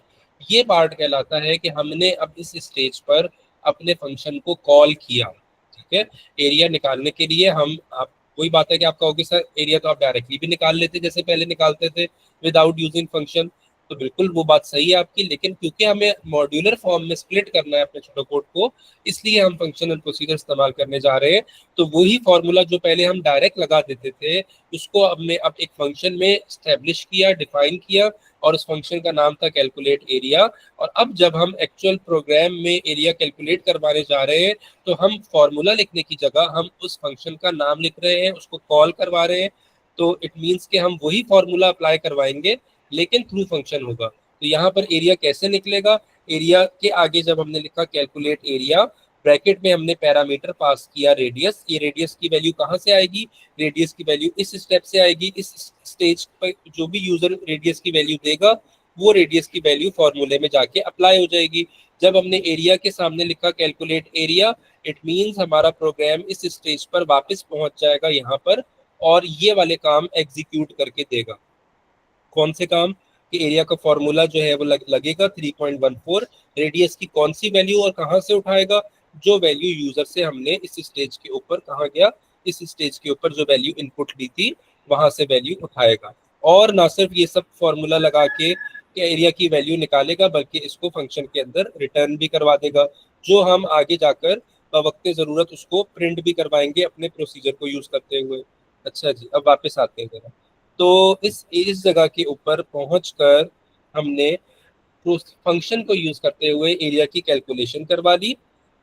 ये पार्ट कहलाता है कि हमने अब इस स्टेज पर अपने फंक्शन को कॉल किया। ठीक है, एरिया निकालने के लिए हम आप वही बात है कि आप कहोगे सर एरिया तो आप डायरेक्टली भी निकाल लेते जैसे पहले निकालते थे विदाउट यूजिंग फंक्शन। तो बिल्कुल वो बात सही है आपकी, लेकिन क्योंकि हमें मॉड्यूलर फॉर्म में स्प्लिट करना है अपने छोटे कोड को, इसलिए हम फंक्शनल प्रोसीजर इस्तेमाल करने जा रहे हैं। तो वही फॉर्मूला जो पहले हम डायरेक्ट लगा देते थे, उसको हमने अब एक फंक्शन में स्टैब्लिश किया, डिफाइन किया, और उस फंक्शन का नाम था कैलकुलेट एरिया। और अब जब हम एक्चुअल प्रोग्राम में एरिया कैलकुलेट करवाने जा रहे हैं, तो हम फॉर्मूला लिखने की जगह हम उस फंक्शन का नाम लिख रहे हैं, उसको कॉल करवा रहे हैं। तो इट मीन्स कि हम वही फॉर्मूला अप्लाई करवाएंगे लेकिन थ्रू फंक्शन होगा। तो यहाँ पर एरिया कैसे निकलेगा, एरिया के आगे जब हमने लिखा कैलकुलेट एरिया, ब्रैकेट में हमने पैरामीटर पास किया रेडियस। ये रेडियस की वैल्यू कहाँ से आएगी, रेडियस की वैल्यू इस स्टेप से आएगी। इस स्टेज पर जो भी यूजर रेडियस की वैल्यू देगा, वो रेडियस की वैल्यू फॉर्मूले में जाके अप्लाई हो जाएगी। जब हमने एरिया के सामने लिखा कैलकुलेट एरिया, इट मीन्स हमारा प्रोग्राम इस स्टेज पर वापस पहुंच जाएगा यहाँ पर, और ये वाले काम एग्जीक्यूट करके देगा। कौन से काम, कि एरिया का फॉर्मूला जो है वो लगेगा 3.14, रेडियस की कौन सी वैल्यू और कहाँ से उठाएगा, जो वैल्यू यूजर से हमने इस स्टेज के ऊपर, कहाँ गया, इस स्टेज के ऊपर जो वैल्यू इनपुट दी थी वहां से वैल्यू उठाएगा। और ना सिर्फ ये सब फॉर्मूला लगा के एरिया की वैल्यू निकालेगा, बल्कि इसको फंक्शन के अंदर रिटर्न भी करवा देगा, जो हम आगे जाकर बवक्त जरूरत उसको प्रिंट भी करवाएंगे अपने प्रोसीजर को यूज करते हुए। अच्छा जी, अब वापस आते हैं जरा। तो इस जगह के ऊपर पहुंचकर हमने फंक्शन को यूज करते हुए एरिया की कैलकुलेशन करवा ली।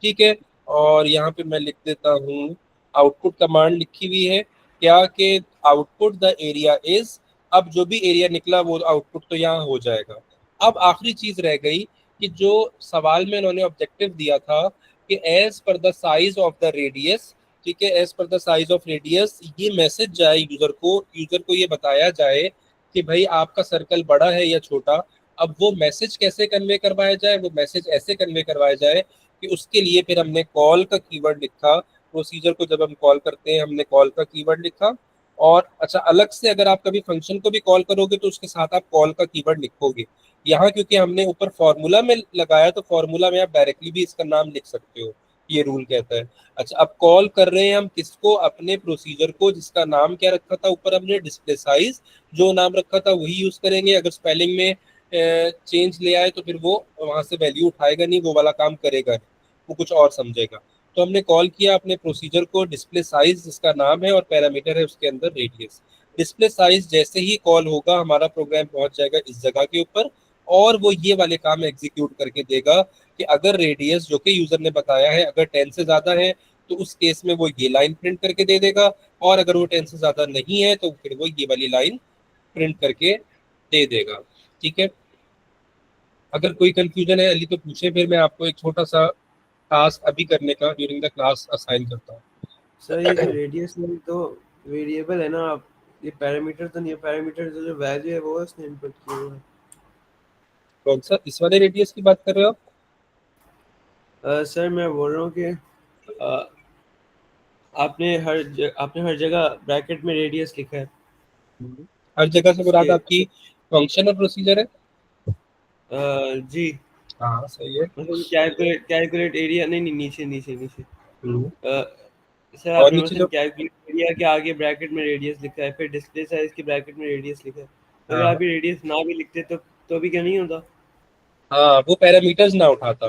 ठीक है, और यहाँ पे मैं लिख देता हूँ, आउटपुट कमांड लिखी हुई है क्या, कि आउटपुट द एरिया इज। अब जो भी एरिया निकला वो आउटपुट तो यहाँ हो जाएगा। अब आखिरी चीज रह गई कि जो सवाल में उन्होंने ऑब्जेक्टिव दिया था कि as per the size of the radius, ठीक है, as per the size of radius, ये मैसेज जाए यूजर को ये बताया जाए कि भाई आपका सर्कल बड़ा है या छोटा। अब वो मैसेज कैसे कन्वे करवाया जाए, वो मैसेज ऐसे कन्वे करवाया जाए कि उसके लिए फिर हमने कॉल का कीवर्ड लिखा। प्रोसीजर को जब हम कॉल करते हैं, हमने कॉल का कीवर्ड लिखा। और अच्छा, अलग से अगर आप कभी फंक्शन को भी कॉल करोगे तो उसके साथ आप कॉल का कीवर्ड लिखोगे। यहाँ क्योंकि हमने ऊपर फॉर्मूला में लगाया, तो फॉर्मूला में आप डायरेक्टली भी इसका नाम लिख सकते हो, ये रूल कहता है। अच्छा, अब कॉल कर रहे हैं हम किसको, अपने प्रोसीजर को, जिसका नाम क्या रखा था ऊपर हमने, डिस्प्ले साइज। जो नाम रखा था वही यूज करेंगे। अगर स्पेलिंग में चेंज ले आए तो फिर वो वहां से वैल्यू उठाएगा नहीं, वो वाला काम करेगा नहीं, वो कुछ और समझेगा। तो हमने कॉल किया अपने प्रोसीजर को डिस्प्ले साइज, जिसका नाम है, और पैरामीटर है उसके अंदर रेडियस। डिस्प्ले साइज जैसे ही कॉल होगा, हमारा प्रोग्राम पहुंच जाएगा इस जगह के ऊपर, और वो ये वाले काम एग्जीक्यूट करके देगा कि अगर रेडियस जो कि यूजर ने बताया है अगर 10 से ज्यादा है, तो उस केस में वो ये लाइन प्रिंट करके दे देगा, और अगर वो 10 से ज्यादा नहीं है तो फिर वो ये वाली लाइन प्रिंट करके दे देगा। ठीक है, अगर कोई कंफ्यूजन है अली तो पूछे, फिर मैं आपको एक छोटा सा टास्क अभी करने का ड्यूरिंग द क्लास असाइन करता हूँ। सर ये जो रेडियस में तो वेरिएबल है ना, आप ये पैरामीटर तो नहीं है, पैरामीटर तो जो वैल्यू है वो उसने इनपुट किया हुआ है। कौन सा, इस वाले रेडियस की बात कर रहे हो आप? सर मैं बोल रहा हूँ कि अ, आपने हर जगह ब्रैकेट में रेडियस लिखा है। हर जगह से मुराद उसके आपकी फंक्शन और प्रोसीजर है? जी, हाँ सही है। मतलब कैलकुलेट एरिया, नहीं नहीं, नीचे नीचे नीचे। हम्म, सर और आपने नीचे मतलब जो, कैलकुलेट एरिया के आगे ब्रैकेट में रेडियस लिखा है, फिर डिस्प्ले साइज के ब्रैकेट में रेडियस लिखा है। अगर हाँ आप ये रेडियस ना भी लिखते तो भी क्या नहीं होता? हाँ, वो पैरामीटर्स ना उठाता।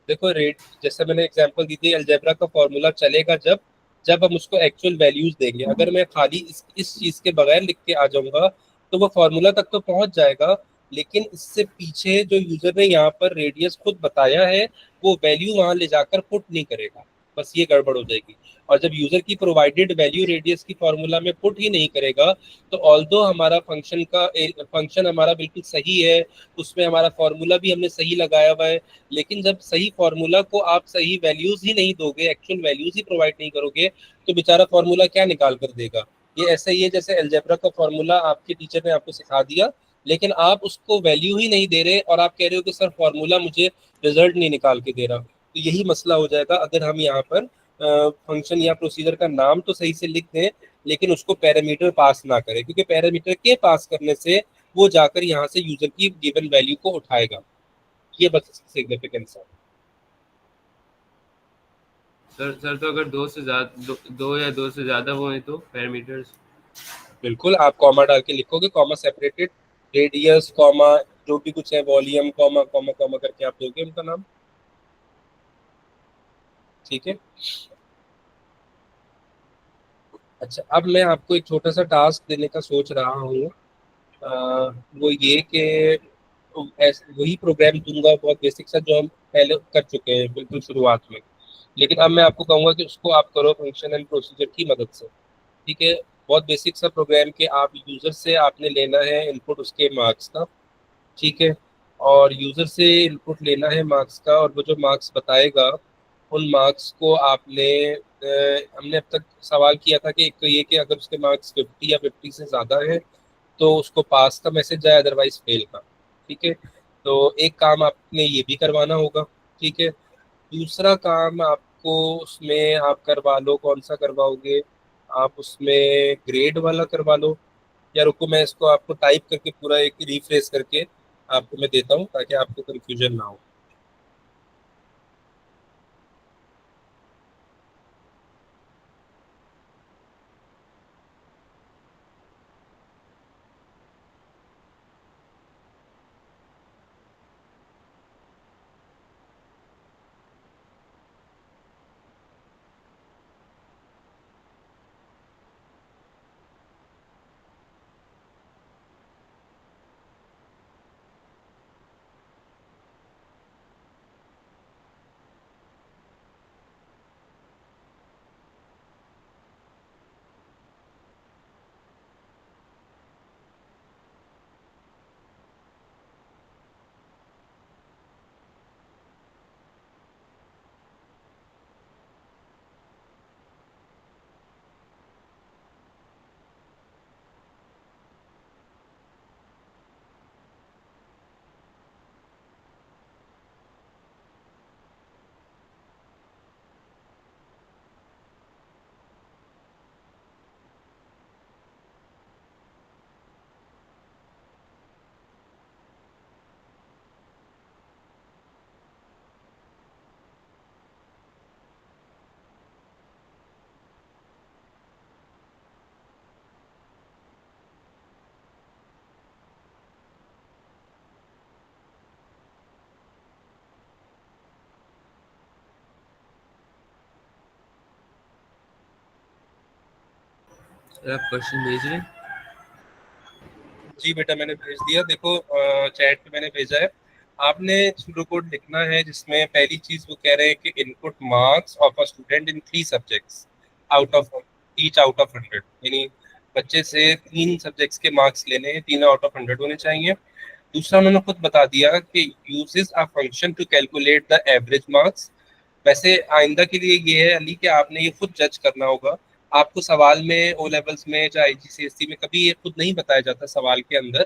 देखो रेट, जैसे मैंने एग्जांपल दी थी, अलजेब्रा का फॉर्मूला चलेगा जब जब हम उसको एक्चुअल वैल्यूज देंगे। अगर मैं खाली इस चीज के बगैर लिख के आ जाऊंगा तो वो फॉर्मूला तक तो पहुंच जाएगा, लेकिन इससे पीछे जो यूजर ने यहाँ पर रेडियस खुद बताया है, वो वैल्यू वहां ले जाकर पुट नहीं करेगा, बस ये गड़बड़ हो जाएगी। और जब यूजर की प्रोवाइडेड वैल्यू रेडियस की फॉर्मूला में पुट ही नहीं करेगा, तो ऑल्दो हमारा फंक्शन हमारा बिल्कुल सही है, उसमें हमारा फॉर्मूला भी हमने सही लगाया हुआ है, लेकिन जब सही फॉर्मूला को आप सही वैल्यूज ही नहीं दोगे, एक्चुअल वैल्यूज ही प्रोवाइड नहीं करोगे, तो बेचारा फॉर्मूला क्या निकाल कर देगा। ये ऐसा ही है जैसे अलजेब्रा का फॉर्मूला आपके टीचर ने आपको सिखा दिया, लेकिन आप उसको वैल्यू ही नहीं दे रहे, और आप कह रहे हो कि सर फॉर्मूला मुझे रिजल्ट नहीं निकाल के दे रहा। तो यही मसला हो जाएगा अगर हम यहाँ पर फंक्शन या प्रोसीजर का नाम तो सही से लिख दें, लेकिन उसको पैरामीटर पास ना करें, क्योंकि पैरामीटर के पास करने से वो जाकर यहाँ से यूजर की गिवन वैल्यू को उठाएगा। ये बस सिग्निफिकेंस है। सर तो अगर दो या दो से ज्यादा वो है तो पैरामीटर्स। बिल्कुल, आप कॉमा डाल के लिखोगे, कॉमा सेपरेटेड, रेडियस कॉमा जो भी कुछ है, वॉल्यूम कॉमा कॉमा कॉमा करके आप दोगे उनका नाम। ठीक है। अच्छा, अब मैं आपको एक छोटा सा टास्क देने का सोच रहा हूँ। वो ये कि वही प्रोग्राम दूंगा बहुत बेसिक सा, जो हम पहले कर चुके हैं बिल्कुल शुरुआत में, लेकिन अब मैं आपको कहूंगा कि उसको आप करो फंक्शन एंड प्रोसीजर की मदद से। ठीक है। बहुत बेसिक सा प्रोग्राम के आप यूजर से आपने लेना है इनपुट उसके मार्क्स का। ठीक है। और यूजर से इनपुट लेना है मार्क्स का, और वो जो मार्क्स बताएगा उन मार्क्स को आपने हमने अब तक सवाल किया था कि एक तो ये कि अगर उसके मार्क्स 50 या 50 से ज़्यादा है तो उसको पास का मैसेज जाए, अदरवाइज फेल का। ठीक है। तो एक काम आपने ये भी करवाना होगा। ठीक है। दूसरा काम आपको उसमें आप करवा लो, कौन सा करवाओगे आप उसमें, ग्रेड वाला करवा लो, या रुको मैं इसको आपको टाइप करके पूरा एक रिफ्रेश करके आपको मैं देता हूँ ताकि आपको कंफ्यूजन ना हो। सर आप क्वेश्चन भेज रहे हैं? जी बेटा, मैंने भेज दिया, देखो चैट पे मैंने भेजा है। आपने सूडो कोड लिखना है जिसमें पहली चीज वो कह रहे हैं कि input marks of a student in 3 subjects out of each out of 100, यानी बच्चे से 3 सब्जेक्ट्स के मार्क्स लेने हैं, 3 आउट ऑफ 100 होने चाहिए। दूसरा उन्होंने खुद बता दिया कि uses a function to calculate the average marks. वैसे आइंदा के लिए ये है अली कि आपने ये खुद जज करना होगा। आपको सवाल में ओ लेवल्स में चाहे आईजीसीएसई में कभी ये खुद नहीं बताया जाता सवाल के अंदर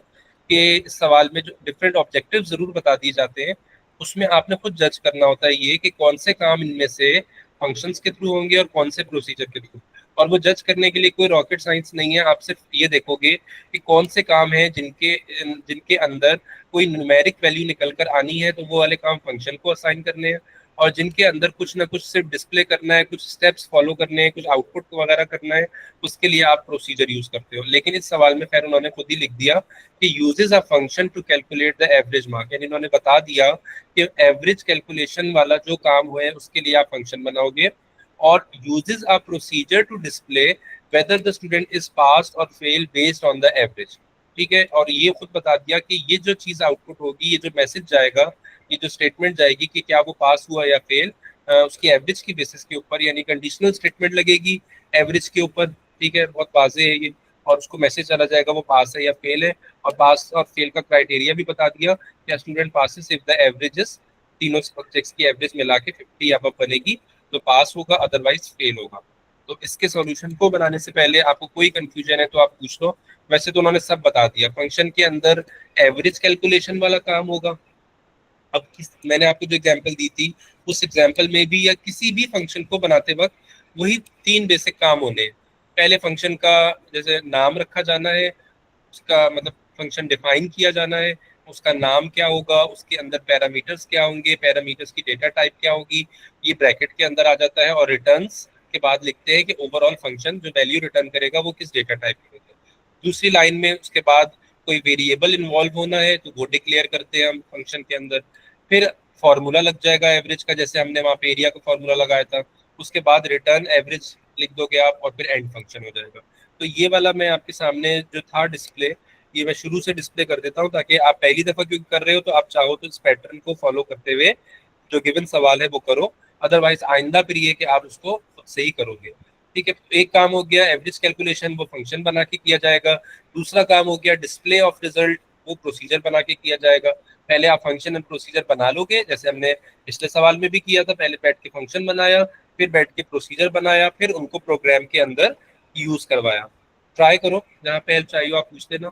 कि इस सवाल में जो डिफरेंट ऑब्जेक्टिव जरूर बता दिए जाते हैं, उसमें आपने खुद जज करना होता है ये कि कौन से काम इनमें से फंक्शंस के थ्रू होंगे और कौन से प्रोसीजर के थ्रू। और वो जज करने के लिए कोई रॉकेट साइंस नहीं है, आप सिर्फ ये देखोगे कि कौन से काम हैं जिनके जिनके अंदर कोई न्यूमेरिक वैल्यू निकल कर आनी है तो वो वाले काम फंक्शन को असाइन करने हैं, और जिनके अंदर कुछ ना कुछ सिर्फ डिस्प्ले करना है, कुछ स्टेप्स फॉलो करने हैं, कुछ आउटपुट वगैरह करना है, उसके लिए आप प्रोसीजर यूज करते हो। लेकिन इस सवाल में खैर उन्होंने खुद ही लिख दिया कि uses a function to calculate the average mark, यानी उन्होंने बता दिया कि एवरेज कैलकुलेशन वाला जो काम हुआ है उसके लिए आप फंक्शन बनाओगे, और uses a procedure to display whether the student is pass और fail based on the average. ठीक है। और ये खुद बता दिया कि ये जो चीज आउटपुट होगी, ये जो मैसेज जाएगा, ये जो स्टेटमेंट जाएगी कि क्या वो पास हुआ या फेल, उसकी एवरेज की बेसिस के ऊपर, यानी कंडीशनल स्टेटमेंट लगेगी एवरेज के ऊपर। ठीक है, बहुत वाजे है ये। और उसको मैसेज चला जाएगा वो पास है या फेल है, और पास और फेल का क्राइटेरिया भी बता दिया कि student passes if the averages, तीनों सब्जेक्ट्स की एवरेज मिला के 50 अब बनेगी तो पास होगा, अदरवाइज फेल होगा। तो इसके सॉल्यूशन को बनाने से पहले आपको कोई कंफ्यूजन है तो आप पूछ लो। वैसे तो उन्होंने सब बता दिया, फंक्शन के अंदर एवरेज कैलकुलेशन वाला काम होगा, अब मैंने आपको जो एग्जांपल दी थी उस एग्जांपल में भी या किसी भी फंक्शन को बनाते वक्त वही 3 बेसिक काम होने हैं। पहले फंक्शन का जैसे नाम रखा जाना है, उसका मतलब फंक्शन डिफाइन किया जाना है, उसका नाम क्या होगा, उसके अंदर पैरामीटर्स क्या होंगे, पैरामीटर्स की डेटा टाइप क्या होगी, ये ब्रैकेट के अंदर आ जाता है, और रिटर्न्स के बाद लिखते हैं कि ओवरऑल फंक्शन जो वैल्यू रिटर्न करेगा वो किस डेटा टाइप की होगा। दूसरी लाइन में उसके बाद कोई वेरिएबल इन्वॉल्व होना है तो वो डिक्लेयर करते हैं हम फंक्शन के अंदर। फिर फॉर्मूला लग जाएगा एवरेज का, जैसे हमने वहाँ पे एरिया का फॉर्मूला लगाया था। उसके बाद रिटर्न एवरेज लिख दोगे आप, और फिर एंड फंक्शन हो जाएगा। तो ये वाला मैं आपके सामने जो था डिस्प्ले, ये मैं शुरू से डिस्प्ले कर देता हूँ ताकि आप पहली दफा क्योंकि कर रहे हो तो आप चाहो तो इस पैटर्न को फॉलो करते हुए जो गिवन सवाल है वो करो। अदरवाइज आइंदा फिर ये कि आप उसको खुद से ही करोगे। ठीक है, एक काम हो गया एवरेज कैलकुलेशन, वो फंक्शन बना के किया जाएगा। दूसरा काम हो गया डिस्प्ले ऑफ रिजल्ट, वो प्रोसीजर बना के किया जाएगा। पहले आप फंक्शन एंड प्रोसीजर बना लोगे, जैसे हमने पिछले सवाल में भी किया था, पहले बैठ के फंक्शन बनाया, फिर बैठ के प्रोसीजर बनाया, फिर उनको प्रोग्राम के अंदर यूज करवाया। ट्राई करो, जहाँ पे हेल्प चाहिए आप पूछ लेना।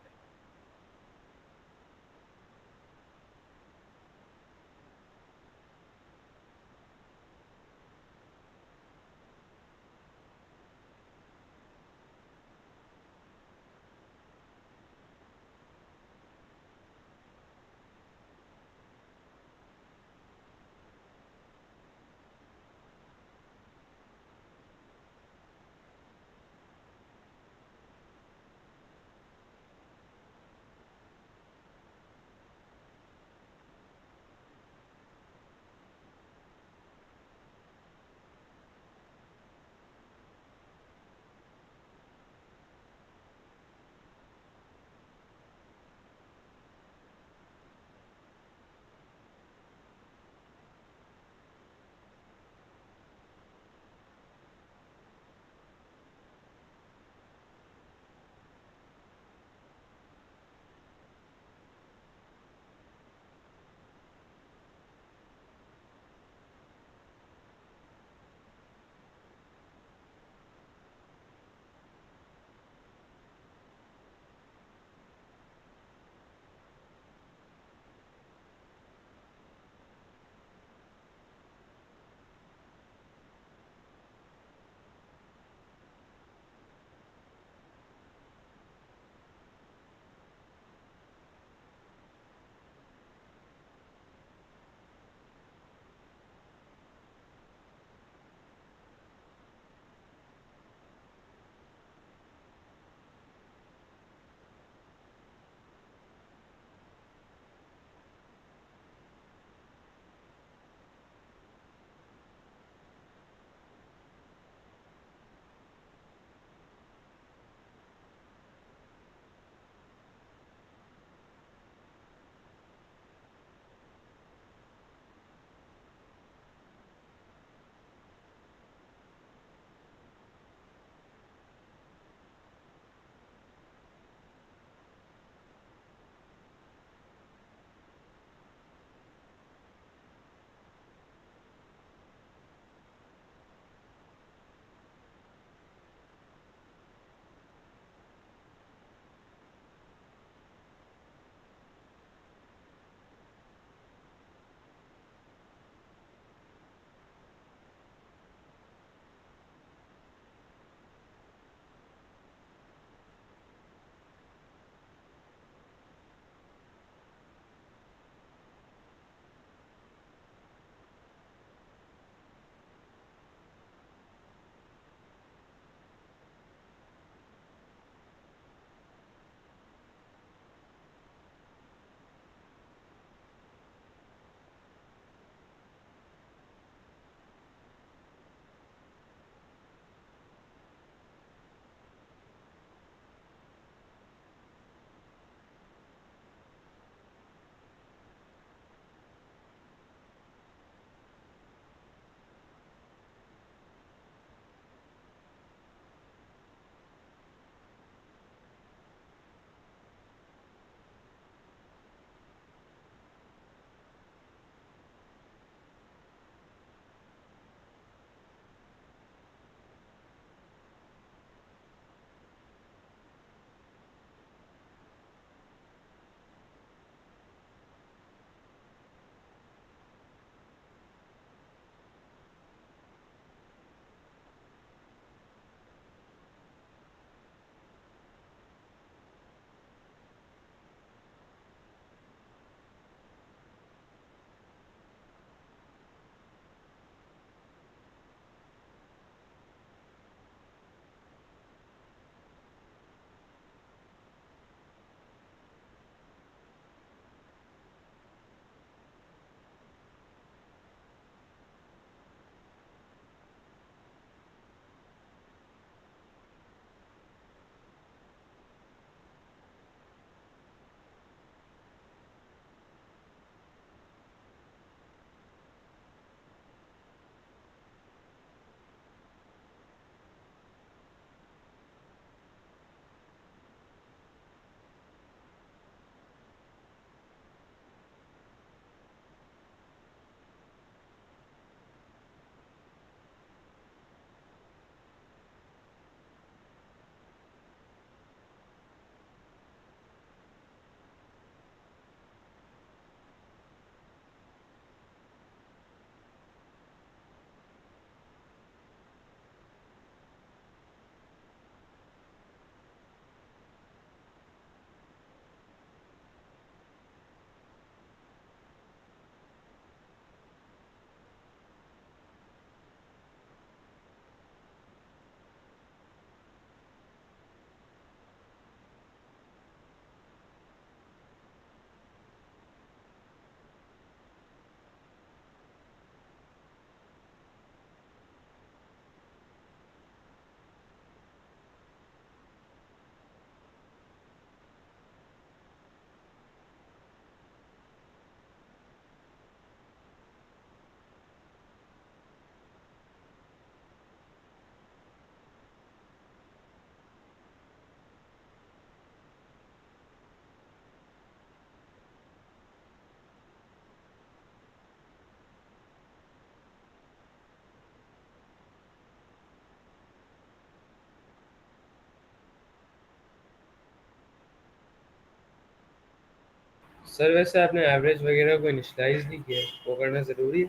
सर वैसे आपने एवरेज वगैरह को इनिशियलाइज नहीं किया, वो करना जरूरी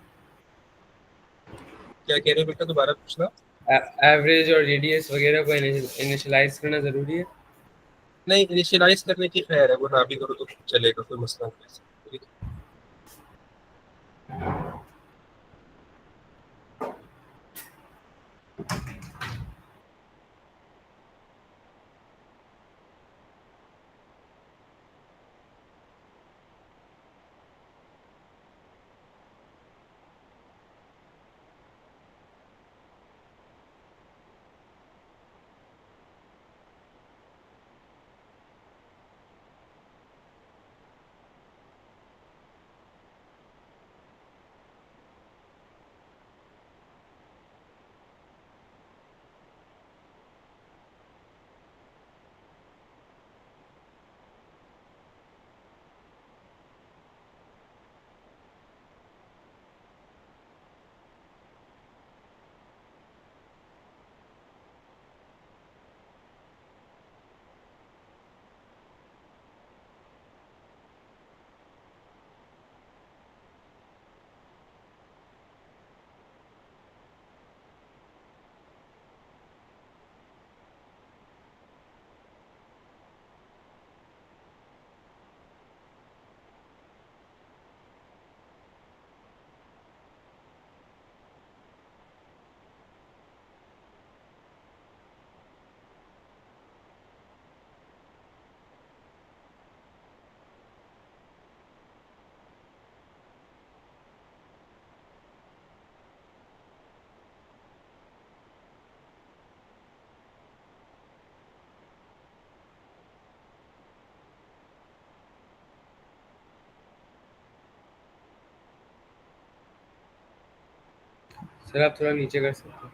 क्या कह रहे हो बेटा, दोबारा पूछना। है? एवरेज और रेडियस वगैरह को इनिशियलाइज करना जरूरी है? नहीं, इनिशियलाइज करने की खैर है, वो ना भी करो तो चलेगा, कोई मसला नहीं है। सर आप थोड़ा नीचे कर सकते हैं?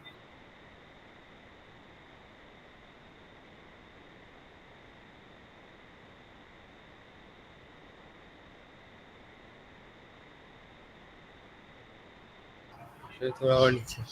सर थोड़ा और नीचे।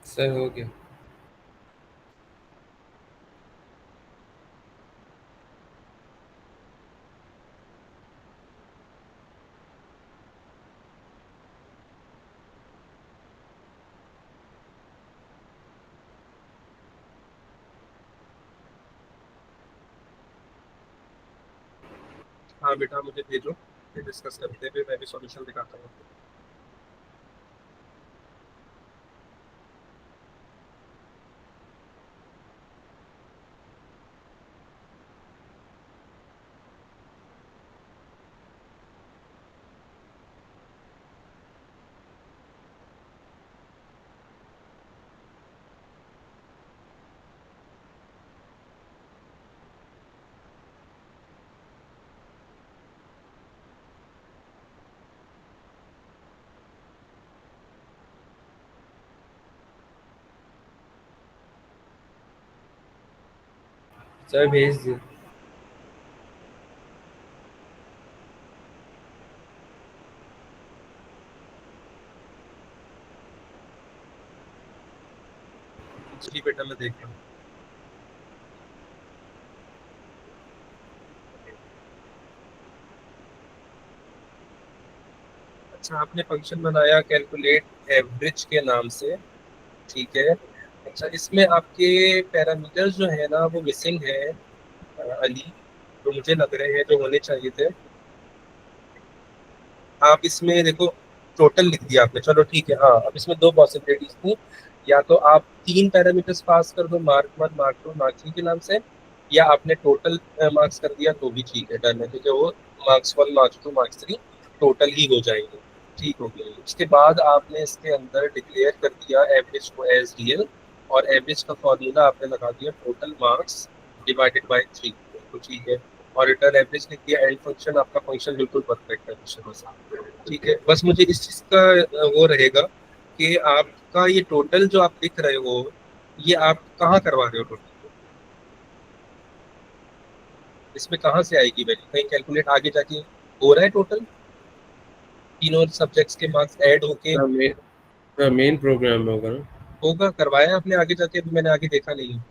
सर हो गया। हाँ बेटा, मुझे भेजो, फिर डिस्कस करते हैं, फिर मैं भी सॉल्यूशन दिखाता हूँ। सर भेज दिया। जी बेटा मैं देख रहा हूँ। अच्छा आपने फंक्शन बनाया कैलकुलेट एवरेज के नाम से, ठीक है। अच्छा इसमें आपके पैरामीटर्स जो है ना वो मिसिंग है अली, तो मुझे लग रहे हैं जो होने चाहिए थे। आप इसमें देखो टोटल लिख दिया आपने, चलो ठीक है। हाँ अब इसमें दो पॉसिबिलिटीज थी, या तो आप तीन पैरामीटर्स पास कर दो mark one mark two mark three के नाम से, या आपने टोटल मार्क्स कर दिया तो भी ठीक है, डन है, क्योंकि वो marks one marks two marks three total ही हो जाएंगे। ठीक हो गया। उसके बाद आपने इसके अंदर डिक्लेयर कर दिया एवरेज को एज रियल, और एवरेज का फॉर्मूला आपने लगा दिया total marks divided by three, तो ठीक है। और रिटर्न एवरेज लिख दिया। एंड फंक्शन आपका फंक्शन बिल्कुल परफेक्ट है क्वेश्चन से, ठीक है। बस मुझे इस चीज का वो रहेगा कि आपका ये टोटल जो आप लिख रहे हो ये आप कहाँ करवा रहे हो टोटल, इसमें कहाँ से आएगी वैल्यू, कहीं कैलकुलेट आगे जाके हो रहा है टोटल तीनों सब्जेक्ट्स के मार्क्स ऐड होके? हाँ मेन प्रोग्राम में होगा ना। होगा, करवाया है आपने आगे जाके? अभी मैंने आगे देखा नहीं है,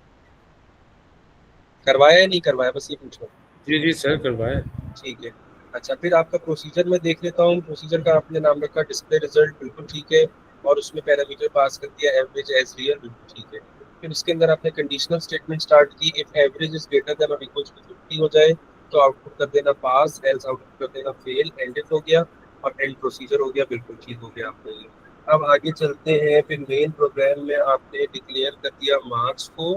करवाया या नहीं करवाया, बस ये पूछ रहा हूँ। जी जी सर करवाया। ठीक है। अच्छा फिर आपका प्रोसीजर मैं देख लेता हूँ। प्रोसीजर का आपने नाम रखा डिस्प्ले रिजल्ट, बिल्कुल ठीक है। और उसमें पैरामीटर पास कर दिया एवरेज एज रियल, बिल्कुल ठीक है। फिर उसके अंदर आपने कंडीशनल स्टेटमेंट स्टार्ट की, if average is greater than और इक्वल टू 50 हो जाए तो आउटपुट कर देना पास, एल्स आउटपुट कर देना फेल। एंड हो गया और एंड प्रोसीजर हो गया, बिल्कुल ठीक हो गया आपका ये। अब आगे चलते हैं। फिर मेन प्रोग्राम में आपने डिक्लेयर कर दिया मार्क्स को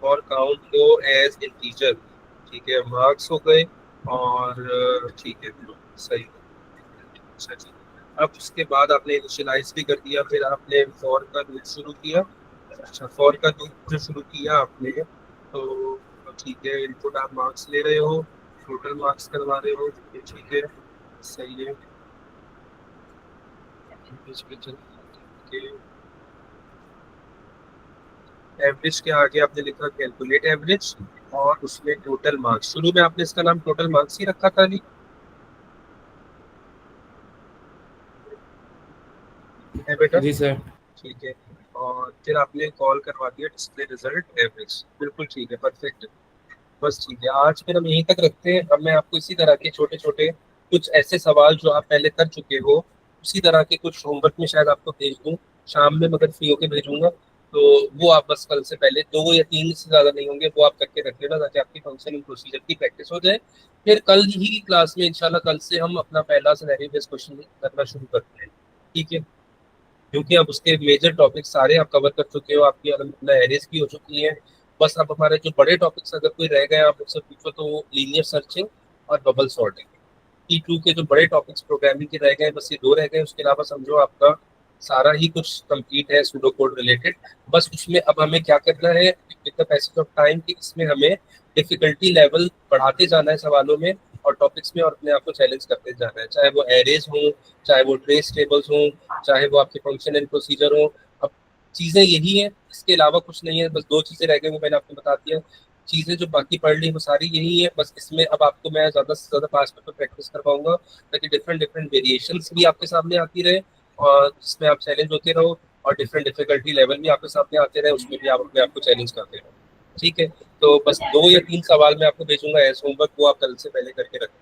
और काउंट को एज इंटीजर, ठीक है। मार्क्स हो गए और ठीक है सही। अच्छा जी। अब उसके बाद आपने इनिशियलाइज भी कर दिया, फिर आपने फॉर का लूप शुरू किया। अच्छा फॉर का लूप जो शुरू किया आपने, तो ठीक है, इनपुट आप मार्क्स ले रहे हो, टोटल मार्क्स करवा रहे हो, ये ठीक है सही है। इस पे चलते हैं। एवरेज के आगे आपने लिखा कैलकुलेट एवरेज, और उसमें टोटल मार्क्स, शुरू में आपने इसका नाम टोटल मार्क्स ही रखा था अभी, है बेटा? जी सर। ठीक है। और फिर आपने कॉल करवा दिया डिस्प्ले रिजल्ट एवरेज, बिल्कुल ठीक है, परफेक्ट। बस ठीक है, आज फिर हम यहीं तक रखते हैं। अब मैं आपको इसी तरह के छोटे छोटे कुछ ऐसे सवाल जो आप पहले कर चुके हो उसी तरह के कुछ होमवर्क में शायद आपको भेज दूँ शाम में, मगर फ्री होके भेजूंगा। तो वो आप बस कल से पहले दो या तीन से ज्यादा नहीं होंगे, वो आप करके रख लेना ताकि आपकी फंक्शनिंग प्रोसीजर की प्रैक्टिस हो जाए। फिर कल ही क्लास में इंशाल्लाह कल से हम अपना पहला सिनेरियो बेस्ड क्वेश्चन करना शुरू करते हैं, ठीक है। क्योंकि अब उसके मेजर टॉपिक सारे आप कवर कर चुके हो, आपकी अलहमदिल्ला एरेज भी हो चुकी हैं। बस अब हमारे जो बड़े टॉपिक्स अगर कोई रह गए आप मुझसे पूछो तो वो लीनियर सर्चिंग और बबल सॉर्टिंग, T2 के जो बड़े टॉपिक्स प्रोग्रामिंग के रह गए बस ये दो रह गए। उसके अलावा समझो आपका सारा ही कुछ कंप्लीट है सूडो कोड रिलेटेड। बस उसमें अब हमें क्या करना है with the passage of time कि इसमें हमें डिफिकल्टी लेवल बढ़ाते जाना है सवालों में और टॉपिक्स में, और अपने आप को चैलेंज करते जाना है, चाहे वो एरेज हो, चाहे वो ट्रेस टेबल्स हो, चाहे वो आपके फंक्शन एंड प्रोसीजर हो। अब चीज़ें यही हैं, इसके अलावा कुछ नहीं है, बस दो चीज़ें रह गई वो मैंने आपको बता दिया। चीज़ें जो बाकी पढ़ ली वो सारी यही है, बस इसमें अब आपको मैं ज़्यादा से ज़्यादा पास में प्रैक्टिस करवाऊंगा ताकि डिफरेंट डिफरेंट वेरिएशंस भी आपके सामने आती रहे और जिसमें आप चैलेंज होते रहो, और डिफरेंट डिफिकल्टी लेवल भी आपके सामने आते रहे, उसमें भी आप अपने आप को चैलेंज करते रहो, ठीक है। तो बस दो या तीन सवाल मैं आपको भेजूंगा एज होमवर्क, वो आप कल से पहले करके रखें।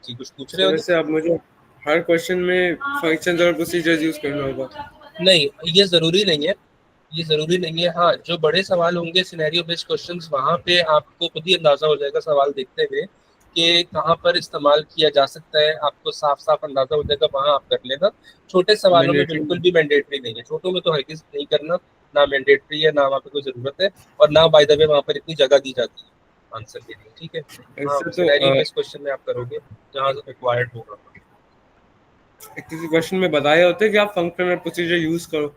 जी कुछ पूछ रहे सर हो? वैसे आप मुझे हर क्वेश्चन में फंक्शंस और प्रोसीजर्स यूज करना होगा? नहीं ये जरूरी नहीं है, ये जरूरी नहीं है। हाँ जो बड़े सवाल होंगे सिनेरियो बेस्ड क्वेश्चंस वहां पे आपको खुद ही अंदाजा हो जाएगा सवाल देखते हुए कि कहाँ पर इस्तेमाल किया जा सकता है, आपको साफ साफ अंदाजा हो जाएगा, वहां आप कर लेना। छोटे सवालों में मैंडेटरी? बिल्कुल भी मैंडेटरी नहीं है, छोटों में तो हरगिज नहीं करना, ना मैंडेटरी है ना वहाँ पे कोई जरूरत है, और ना बाय द वे वहाँ पर इतनी जगह दी जाती है आंसर के लिए, ठीक है। हाँ ऐसे तो सिनेरियो बेस्ड क्वेश्चन में आप करोगे जहाँ रिक्वायर्ड होगा। किसी क्वेश्चन में बताया होता है कि आप फंक्शन और प्रोसीजर यूज करो?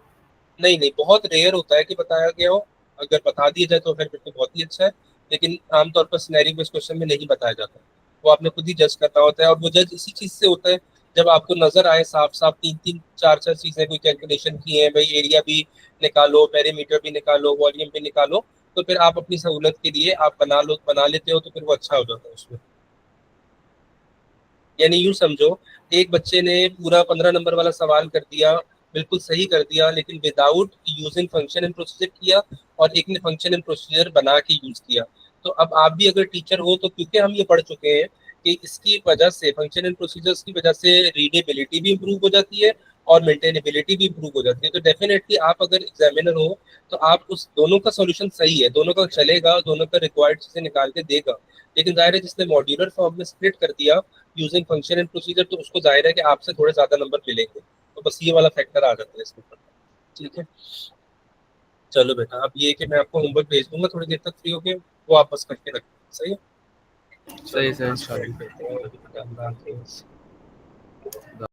नहीं नहीं, बहुत रेयर होता है कि बताया गया हो, अगर बता दिया जाए तो फिर तो बहुत ही अच्छा है, लेकिन आमतौर पर सिनेरियो बेस्ड क्वेश्चन में नहीं बताया जाता। वो आपने खुद ही जज करना होता है, और वो जज इसी चीज से होता है जब आपको नजर आए साफ साफ तीन तीन चार चार चीजें कोई कैलकुलेशन की है, भाई एरिया भी निकालो, पेरीमीटर भी निकालो, वॉल्यूम भी निकालो, तो फिर आप अपनी सहूलत के लिए आप बना लेते हो, तो फिर वो अच्छा हो जाता है उसमें। यानी यूं समझो एक बच्चे ने पूरा 15 नंबर वाला सवाल कर दिया बिल्कुल सही कर दिया, लेकिन without using function and procedure किया, और एक ने फंक्शन एंड प्रोसीजर बना के यूज किया। तो अब आप भी अगर टीचर हो, तो क्योंकि हम ये पढ़ चुके हैं कि इसकी वजह से, फंक्शन एंड प्रोसीजर्स की वजह से रीडेबिलिटी भी इंप्रूव हो जाती है और मेंटेनेबिलिटी भी इंप्रूव हो जाती है। तो डेफिनेटली आप अगर एग्जामिनर हो, तो आप उस दोनों का सॉल्यूशन सही है, दोनों का चलेगा, दोनों का रिक्वायर्ड चीजें निकाल के देगा। लेकिन जाहिर है जिसने मॉड्यूलर फॉर्म में स्प्लिट कर दिया यूजिंग फंक्शन एंड प्रोसीजर, तो उसको जाहिर है कि आपसे थोड़े ज्यादा नंबर मिलेंगे। तो बस ये वाला फैक्टर आ जाता है इसके ऊपर। ठीक है, चलो बेटा, अब ये कि मैं आपको होमवर्क भेज दूंगा थोड़ी देर तक फ्री होके, वो आप बस करके रखना। सही है, सही सही चलो, इंशाल्लाह। स्टार्ट करते हैं।